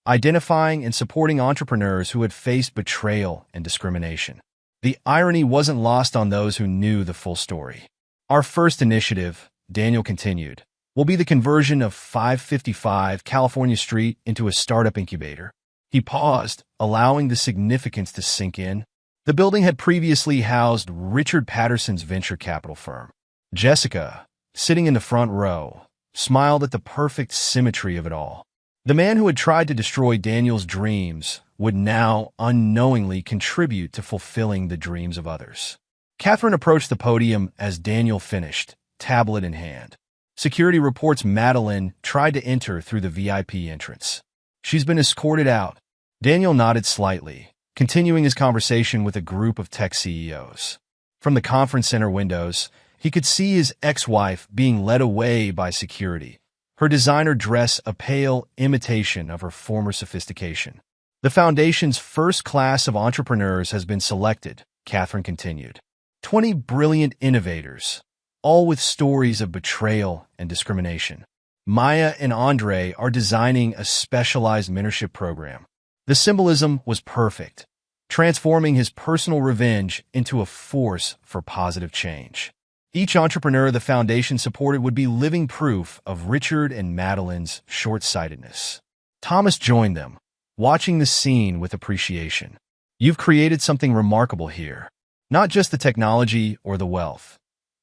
identifying and supporting entrepreneurs who had faced betrayal and discrimination. The irony wasn't lost on those who knew the full story. Our first initiative, Daniel continued, will be the conversion of 555 California Street into a startup incubator. He paused, allowing the significance to sink in. The building had previously housed Richard Patterson's venture capital firm. Jessica, sitting in the front row, smiled at the perfect symmetry of it all. The man who had tried to destroy Daniel's dreams would now unknowingly contribute to fulfilling the dreams of others. Catherine approached the podium as Daniel finished, tablet in hand. Security reports Madeline tried to enter through the VIP entrance. She's been escorted out. Daniel nodded slightly, continuing his conversation with a group of tech CEOs. From the conference center windows, he could see his ex-wife being led away by security, her designer dress a pale imitation of her former sophistication. The foundation's first class of entrepreneurs has been selected, Catherine continued. 20 brilliant innovators, all with stories of betrayal and discrimination. Maya and Andre are designing a specialized mentorship program. The symbolism was perfect, transforming his personal revenge into a force for positive change. Each entrepreneur the foundation supported would be living proof of Richard and Madeline's short-sightedness. Thomas joined them, watching the scene with appreciation. You've created something remarkable here. Not just the technology or the wealth.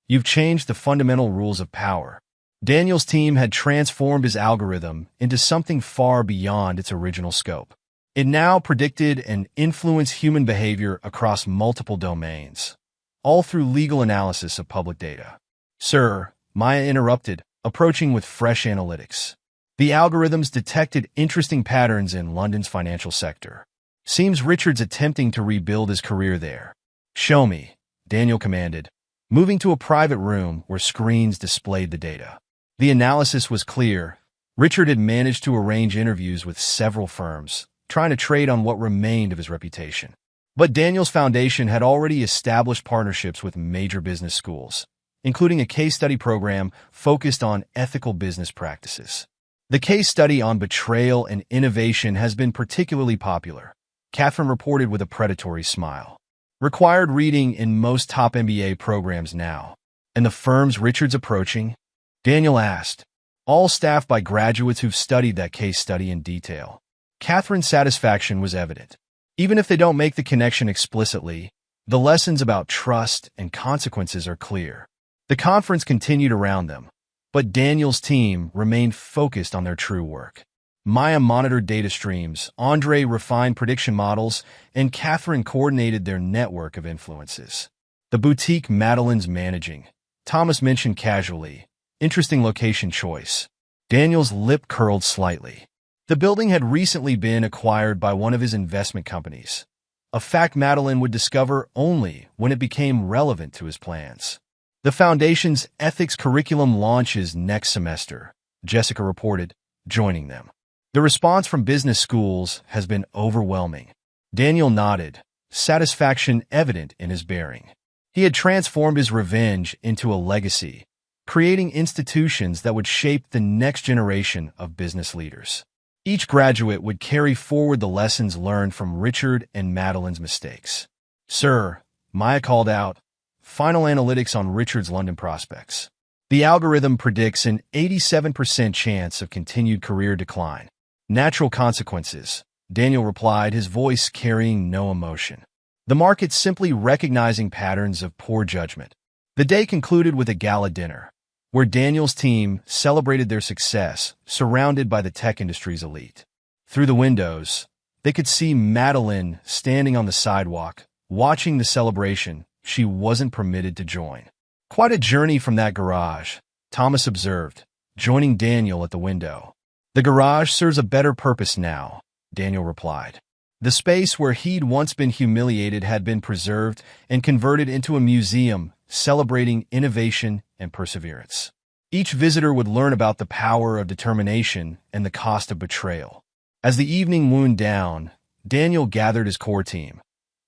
You've changed the fundamental rules of power. Daniel's team had transformed his algorithm into something far beyond its original scope. It now predicted and influenced human behavior across multiple domains, all through legal analysis of public data. Sir, Maya interrupted, approaching with fresh analytics. The algorithms detected interesting patterns in London's financial sector. Seems Richard's attempting to rebuild his career there. Show me, Daniel commanded, moving to a private room where screens displayed the data. The analysis was clear. Richard had managed to arrange interviews with several firms, trying to trade on what remained of his reputation. But Daniel's foundation had already established partnerships with major business schools, including a case study program focused on ethical business practices. The case study on betrayal and innovation has been particularly popular, Catherine reported with a predatory smile. Required reading in most top MBA programs now. And the firms Richard's approaching? Daniel asked, all staffed by graduates who've studied that case study in detail. Catherine's satisfaction was evident. Even if they don't make the connection explicitly, the lessons about trust and consequences are clear. The conference continued around them, but Daniel's team remained focused on their true work. Maya monitored data streams, Andre refined prediction models, and Catherine coordinated their network of influences. The boutique Madeline's managing, Thomas mentioned casually. Interesting location choice. Daniel's lip curled slightly. The building had recently been acquired by one of his investment companies, a fact Madeline would discover only when it became relevant to his plans. The foundation's ethics curriculum launches next semester, Jessica reported, joining them. The response from business schools has been overwhelming. Daniel nodded, satisfaction evident in his bearing. He had transformed his revenge into a legacy, creating institutions that would shape the next generation of business leaders. Each graduate would carry forward the lessons learned from Richard and Madeline's mistakes. Sir, Maya called out, final analytics on Richard's London prospects. The algorithm predicts an 87% chance of continued career decline. Natural consequences, Daniel replied, his voice carrying no emotion. The market simply recognizing patterns of poor judgment. The day concluded with a gala dinner, where Daniel's team celebrated their success, surrounded by the tech industry's elite. Through the windows, they could see Madeline standing on the sidewalk, watching the celebration she wasn't permitted to join. Quite a journey from that garage, Thomas observed, joining Daniel at the window. The garage serves a better purpose now, Daniel replied. The space where he'd once been humiliated had been preserved and converted into a museum celebrating innovation and perseverance. Each visitor would learn about the power of determination and the cost of betrayal. As the evening wound down, Daniel gathered his core team,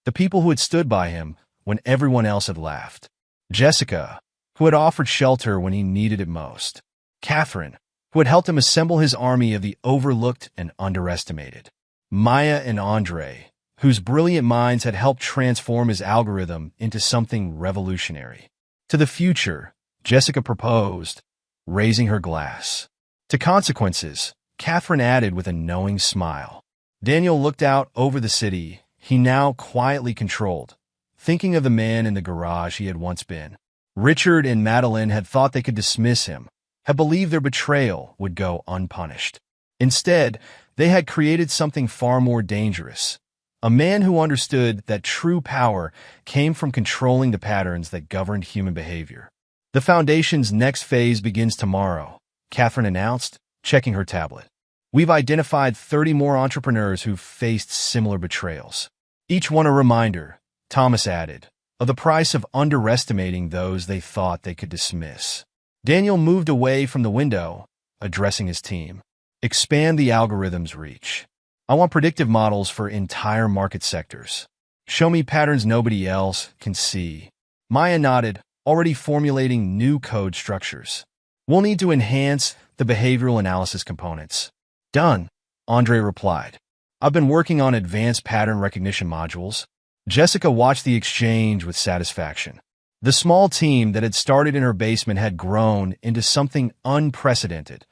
the people who had stood by him when everyone else had laughed. Jessica, who had offered shelter when he needed it most. Catherine, who had helped him assemble his army of the overlooked and underestimated. Maya and Andre, whose brilliant minds had helped transform his algorithm into something revolutionary. To the future, Jessica proposed, raising her glass. To consequences, Catherine added with a knowing smile. Daniel looked out over the city he now quietly controlled, thinking of the man in the garage he had once been. Richard and Madeline had thought they could dismiss him, had believed their betrayal would go unpunished. Instead, they had created something far more dangerous. A man who understood that true power came from controlling the patterns that governed human behavior. The Foundation's next phase begins tomorrow, Catherine announced, checking her tablet. We've identified 30 more entrepreneurs who've faced similar betrayals. Each one a reminder, Thomas added, of the price of underestimating those they thought they could dismiss. Daniel moved away from the window, addressing his team. Expand the algorithm's reach. I want predictive models for entire market sectors. Show me patterns nobody else can see. Maya nodded, already formulating new code structures. We'll need to enhance the behavioral analysis components. Done, Andre replied. I've been working on advanced pattern recognition modules. Jessica watched the exchange with satisfaction. The small team that had started in her basement had grown into something unprecedented,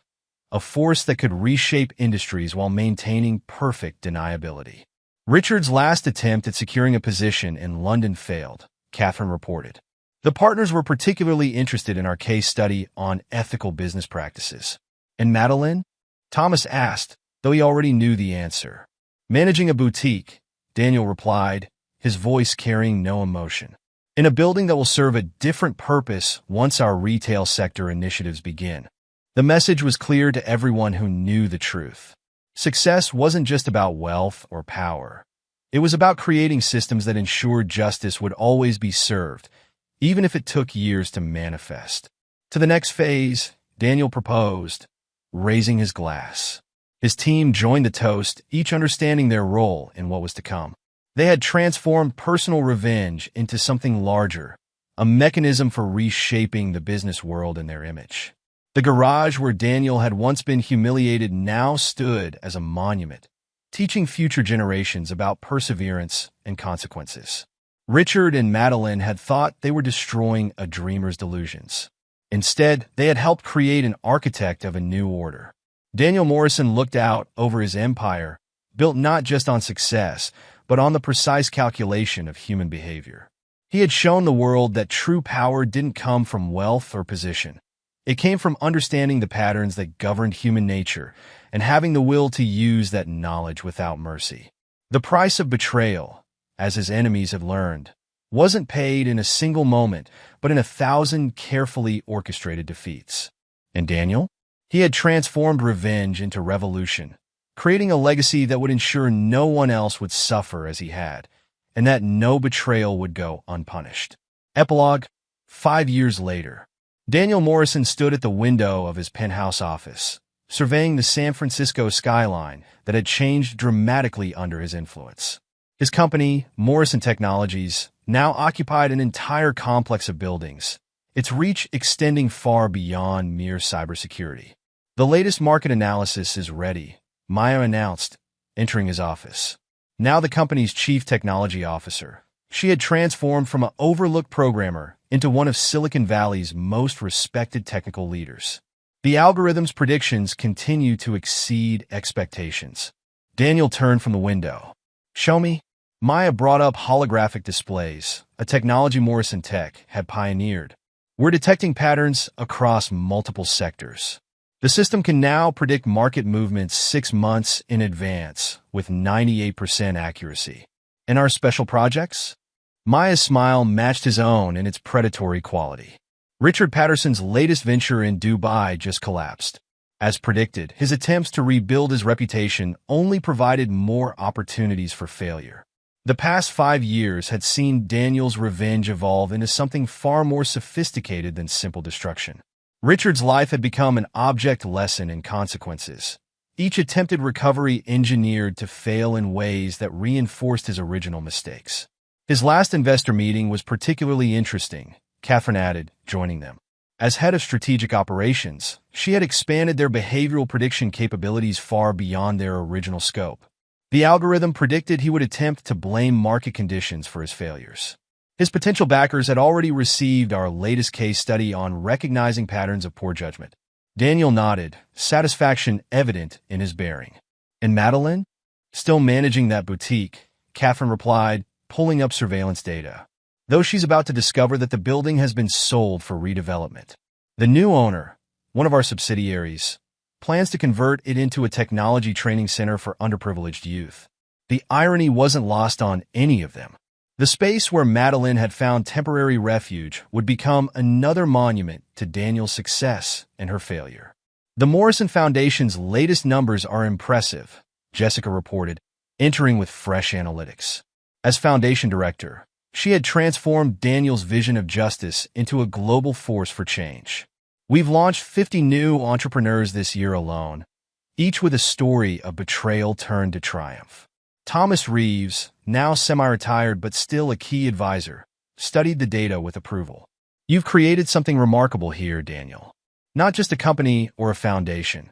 a force that could reshape industries while maintaining perfect deniability. Richard's last attempt at securing a position in London failed, Catherine reported. The partners were particularly interested in our case study on ethical business practices. And Madeline? Thomas asked, though he already knew the answer. Managing a boutique, Daniel replied, his voice carrying no emotion. In a building that will serve a different purpose once our retail sector initiatives begin. The message was clear to everyone who knew the truth. Success wasn't just about wealth or power. It was about creating systems that ensured justice would always be served, even if it took years to manifest. To the next phase, Daniel proposed, raising his glass. His team joined the toast, each understanding their role in what was to come. They had transformed personal revenge into something larger, a mechanism for reshaping the business world in their image. The garage where Daniel had once been humiliated now stood as a monument, teaching future generations about perseverance and consequences. Richard and Madeline had thought they were destroying a dreamer's delusions. Instead, they had helped create an architect of a new order. Daniel Morrison looked out over his empire, built not just on success, but on the precise calculation of human behavior. He had shown the world that true power didn't come from wealth or position. It came from understanding the patterns that governed human nature and having the will to use that knowledge without mercy. The price of betrayal, as his enemies had learned, wasn't paid in a single moment, but in 1,000 carefully orchestrated defeats. And Daniel? He had transformed revenge into revolution, creating a legacy that would ensure no one else would suffer as he had, and that no betrayal would go unpunished. Epilogue, 5 years later. Daniel Morrison stood at the window of his penthouse office, surveying the San Francisco skyline that had changed dramatically under his influence. His company, Morrison Technologies, now occupied an entire complex of buildings, its reach extending far beyond mere cybersecurity. The latest market analysis is ready, Maya announced, entering his office. Now the company's chief technology officer, she had transformed from an overlooked programmer into one of Silicon Valley's most respected technical leaders. The algorithm's predictions continue to exceed expectations. Daniel turned from the window. "Show me." Maya brought up holographic displays, a technology Morrison Tech had pioneered. "We're detecting patterns across multiple sectors. The system can now predict market movements 6 months in advance with 98% accuracy. And our special projects?" Maya's smile matched his own in its predatory quality. Richard Patterson's latest venture in Dubai just collapsed. As predicted, his attempts to rebuild his reputation only provided more opportunities for failure. The past 5 years had seen Daniel's revenge evolve into something far more sophisticated than simple destruction. Richard's life had become an object lesson in consequences, each attempted recovery engineered to fail in ways that reinforced his original mistakes. His last investor meeting was particularly interesting, Catherine added, joining them. As head of strategic operations, she had expanded their behavioral prediction capabilities far beyond their original scope. The algorithm predicted he would attempt to blame market conditions for his failures. His potential backers had already received our latest case study on recognizing patterns of poor judgment. Daniel nodded, satisfaction evident in his bearing. "And Madeline?" "Still managing that boutique," Catherine replied, pulling up surveillance data. "Though she's about to discover that the building has been sold for redevelopment. The new owner, one of our subsidiaries, plans to convert it into a technology training center for underprivileged youth." The irony wasn't lost on any of them. The space where Madeline had found temporary refuge would become another monument to Daniel's success and her failure. "The Morrison Foundation's latest numbers are impressive," Jessica reported, entering with fresh analytics. As foundation director, she had transformed Daniel's vision of justice into a global force for change. "We've launched 50 new entrepreneurs this year alone, each with a story of betrayal turned to triumph." Thomas Reeves, now semi-retired but still a key advisor, studied the data with approval. "You've created something remarkable here, Daniel. Not just a company or a foundation.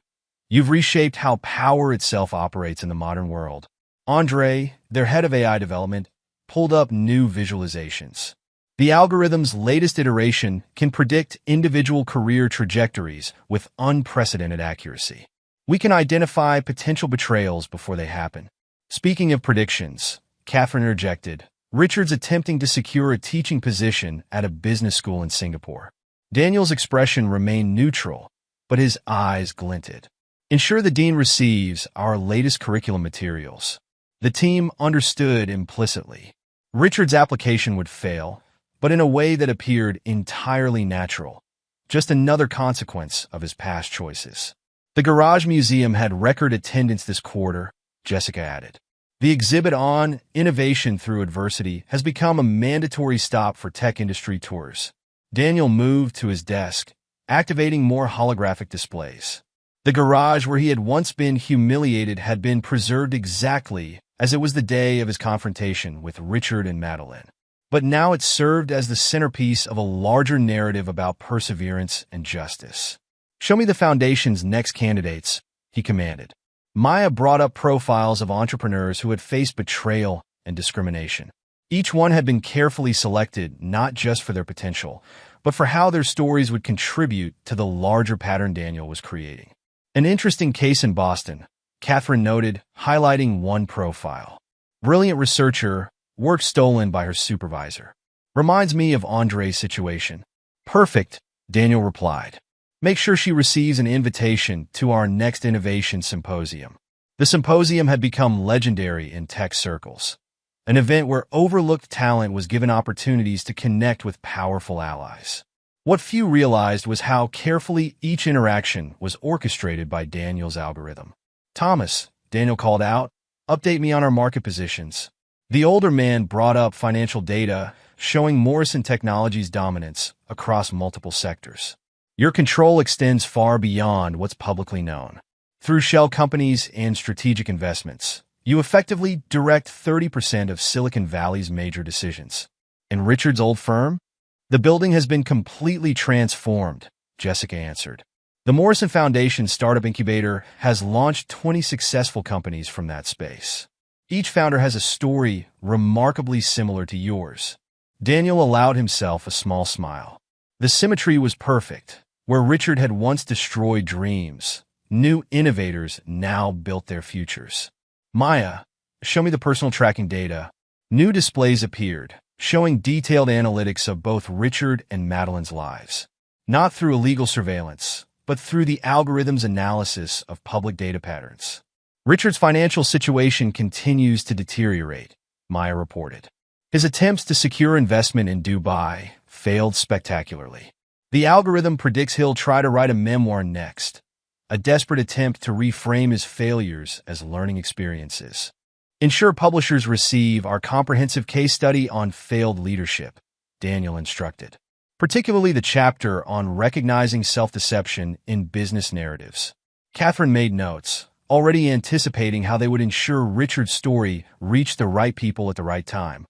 You've reshaped how power itself operates in the modern world." Andre, their head of AI development, pulled up new visualizations. "The algorithm's latest iteration can predict individual career trajectories with unprecedented accuracy. We can identify potential betrayals before they happen." Speaking of predictions, Catherine interjected, "Richard's attempting to secure a teaching position at a business school in Singapore." Daniel's expression remained neutral, but his eyes glinted. "Ensure the dean receives our latest curriculum materials." The team understood implicitly. Richard's application would fail, but in a way that appeared entirely natural, just another consequence of his past choices. "The Garage Museum had record attendance this quarter," Jessica added. "The exhibit on innovation through adversity has become a mandatory stop for tech industry tours." Daniel moved to his desk, activating more holographic displays. The garage where he had once been humiliated had been preserved exactly as it was the day of his confrontation with Richard and Madeline. But now it served as the centerpiece of a larger narrative about perseverance and justice. "Show me the foundation's next candidates," he commanded. Maya brought up profiles of entrepreneurs who had faced betrayal and discrimination. Each one had been carefully selected not just for their potential, but for how their stories would contribute to the larger pattern Daniel was creating. "An interesting case in Boston," Catherine noted, highlighting one profile. "Brilliant researcher, work stolen by her supervisor. Reminds me of Andre's situation." "Perfect," Daniel replied. "Make sure she receives an invitation to our next innovation symposium." The symposium had become legendary in tech circles, an event where overlooked talent was given opportunities to connect with powerful allies. What few realized was how carefully each interaction was orchestrated by Daniel's algorithm. "Thomas," Daniel called out, "update me on our market positions." The older man brought up financial data showing Morrison Technologies' dominance across multiple sectors. Your control extends far beyond what's publicly known. Through shell companies and strategic investments, you effectively direct 30% of Silicon Valley's major decisions. In Richard's old firm, the building has been completely transformed, Jessica answered. The Morrison Foundation Startup Incubator has launched 20 successful companies from that space. Each founder has a story remarkably similar to yours. Daniel allowed himself a small smile. The symmetry was perfect. Where Richard had once destroyed dreams, new innovators now built their futures. Maya, show me the personal tracking data. New displays appeared, showing detailed analytics of both Richard and Madeline's lives. Not through illegal surveillance, but through the algorithm's analysis of public data patterns. Richard's financial situation continues to deteriorate, Maya reported. His attempts to secure investment in Dubai failed spectacularly. The algorithm predicts he'll try to write a memoir next, a desperate attempt to reframe his failures as learning experiences. Ensure publishers receive our comprehensive case study on failed leadership, Daniel instructed, particularly the chapter on recognizing self-deception in business narratives. Catherine made notes, already anticipating how they would ensure Richard's story reached the right people at the right time,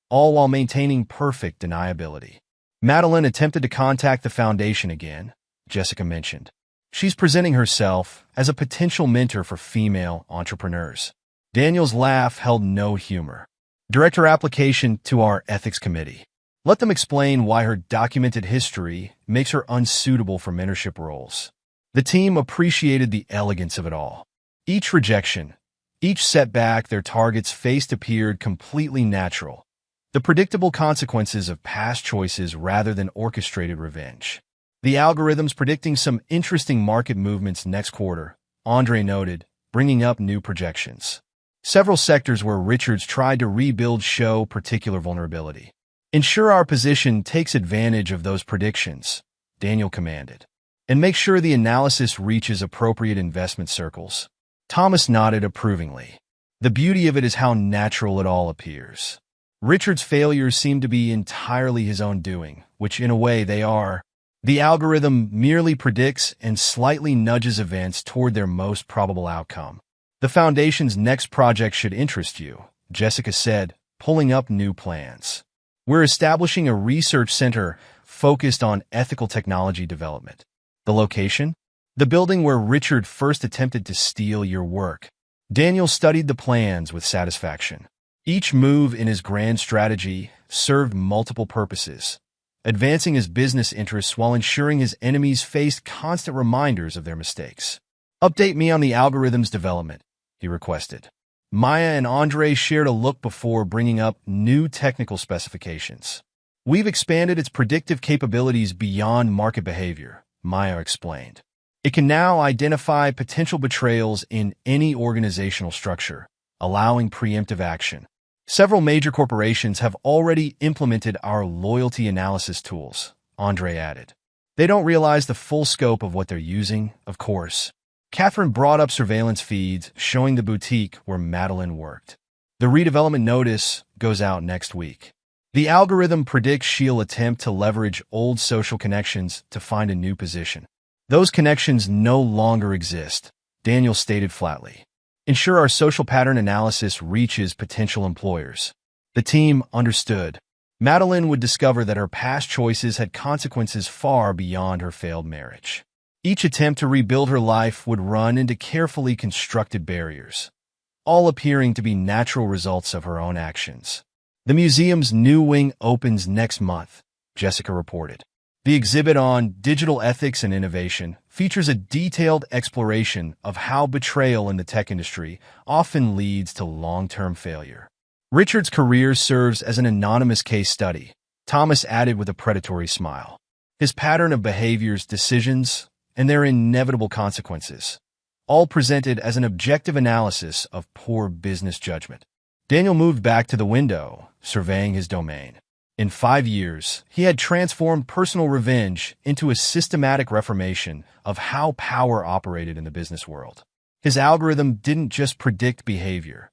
all while maintaining perfect deniability. Madeline attempted to contact the foundation again, Jessica mentioned. She's presenting herself as a potential mentor for female entrepreneurs. Daniel's laugh held no humor. Direct her application to our ethics committee. Let them explain why her documented history makes her unsuitable for mentorship roles. The team appreciated the elegance of it all. Each rejection, each setback their targets faced appeared completely natural. The predictable consequences of past choices rather than orchestrated revenge. The algorithm's predicting some interesting market movements next quarter, Andre noted, bringing up new projections. Several sectors where Richards tried to rebuild show particular vulnerability. Ensure our position takes advantage of those predictions, Daniel commanded, and make sure the analysis reaches appropriate investment circles. Thomas nodded approvingly. The beauty of it is how natural it all appears. Richard's failures seem to be entirely his own doing, which in a way they are. The algorithm merely predicts and slightly nudges events toward their most probable outcome. The Foundation's next project should interest you, Jessica said, pulling up new plans. We're establishing a research center focused on ethical technology development. The location? The building where Richard first attempted to steal your work. Daniel studied the plans with satisfaction. Each move in his grand strategy served multiple purposes, advancing his business interests while ensuring his enemies faced constant reminders of their mistakes. Update me on the algorithm's development, he requested. Maya and Andre shared a look before bringing up new technical specifications. We've expanded its predictive capabilities beyond market behavior, Maya explained. It can now identify potential betrayals in any organizational structure, allowing preemptive action. Several major corporations have already implemented our loyalty analysis tools, Andre added. They don't realize the full scope of what they're using, of course. Catherine brought up surveillance feeds showing the boutique where Madeline worked. The redevelopment notice goes out next week. The algorithm predicts she'll attempt to leverage old social connections to find a new position. Those connections no longer exist, Daniel stated flatly. Ensure our social pattern analysis reaches potential employers. The team understood. Madeline would discover that her past choices had consequences far beyond her failed marriage. Each attempt to rebuild her life would run into carefully constructed barriers, all appearing to be natural results of her own actions. The museum's new wing opens next month, Jessica reported. The exhibit on digital ethics and innovation features a detailed exploration of how betrayal in the tech industry often leads to long-term failure. Richard's career serves as an anonymous case study, Thomas added with a predatory smile. His pattern of behaviors, decisions, and their inevitable consequences, all presented as an objective analysis of poor business judgment. Daniel moved back to the window, surveying his domain. In 5 years, he had transformed personal revenge into a systematic reformation of how power operated in the business world. His algorithm didn't just predict behavior.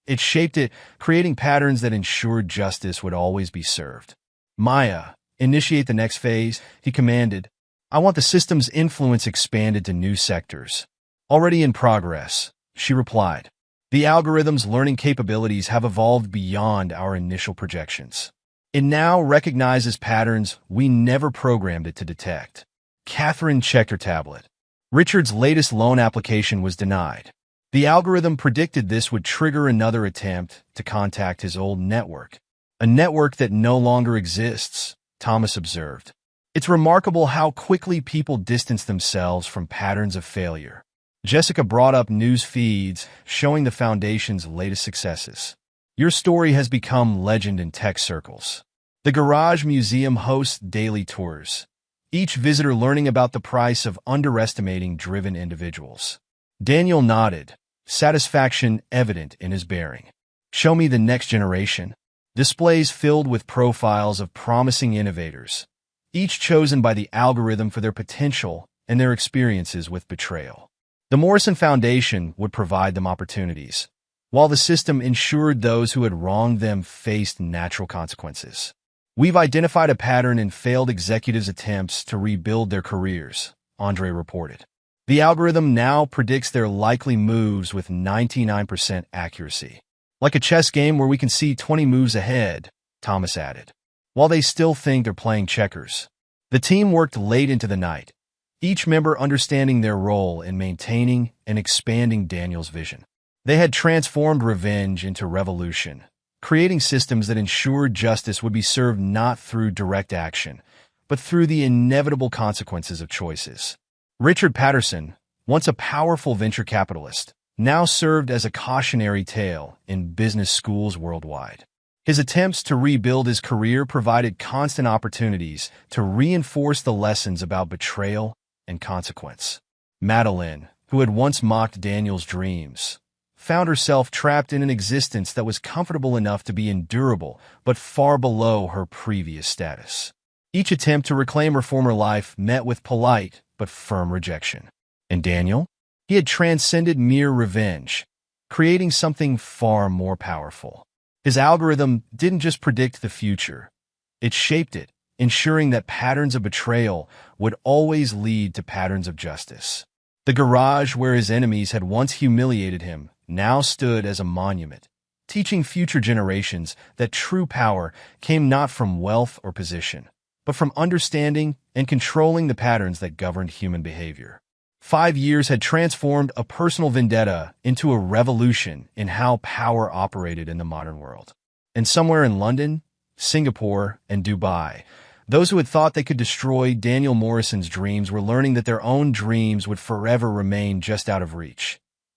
It shaped it, creating patterns that ensured justice would always be served. Maya, initiate the next phase, he commanded. I want the system's influence expanded to new sectors. Already in progress, she replied. The algorithm's learning capabilities have evolved beyond our initial projections. It now recognizes patterns we never programmed it to detect. Catherine checked her tablet. Richard's latest loan application was denied. The algorithm predicted this would trigger another attempt to contact his old network. A network that no longer exists, Thomas observed. It's remarkable how quickly people distance themselves from patterns of failure. Jessica brought up news feeds showing the Foundation's latest successes. Your story has become legend in tech circles. The Garage Museum hosts daily tours, each visitor learning about the price of underestimating driven individuals. Daniel nodded, satisfaction evident in his bearing. Show me the next generation. Displays filled with profiles of promising innovators, each chosen by the algorithm for their potential and their experiences with betrayal. The Morrison Foundation would provide them opportunities, while the system ensured those who had wronged them faced natural consequences. We've identified a pattern in failed executives' attempts to rebuild their careers, Andre reported. The algorithm now predicts their likely moves with 99% accuracy. Like a chess game where we can see 20 moves ahead, Thomas added. While they still think they're playing checkers. The team worked late into the night, each member understanding their role in maintaining and expanding Daniel's vision. They had transformed revenge into revolution, creating systems that ensured justice would be served not through direct action, but through the inevitable consequences of choices. Richard Patterson, once a powerful venture capitalist, now served as a cautionary tale in business schools worldwide. His attempts to rebuild his career provided constant opportunities to reinforce the lessons about betrayal and consequence. Madeline, who had once mocked Daniel's dreams, found herself trapped in an existence that was comfortable enough to be endurable, but far below her previous status. Each attempt to reclaim her former life met with polite but firm rejection. And Daniel? He had transcended mere revenge, creating something far more powerful. His algorithm didn't just predict the future, it shaped it, ensuring that patterns of betrayal would always lead to patterns of justice. The garage where his enemies had once humiliated him now stood as a monument, teaching future generations that true power came not from wealth or position, but from understanding and controlling the patterns that governed human behavior. 5 years had transformed a personal vendetta into a revolution in how power operated in the modern world. And somewhere in London, Singapore, and Dubai, those who had thought they could destroy Daniel Morrison's dreams were learning that their own dreams would forever remain just out of reach.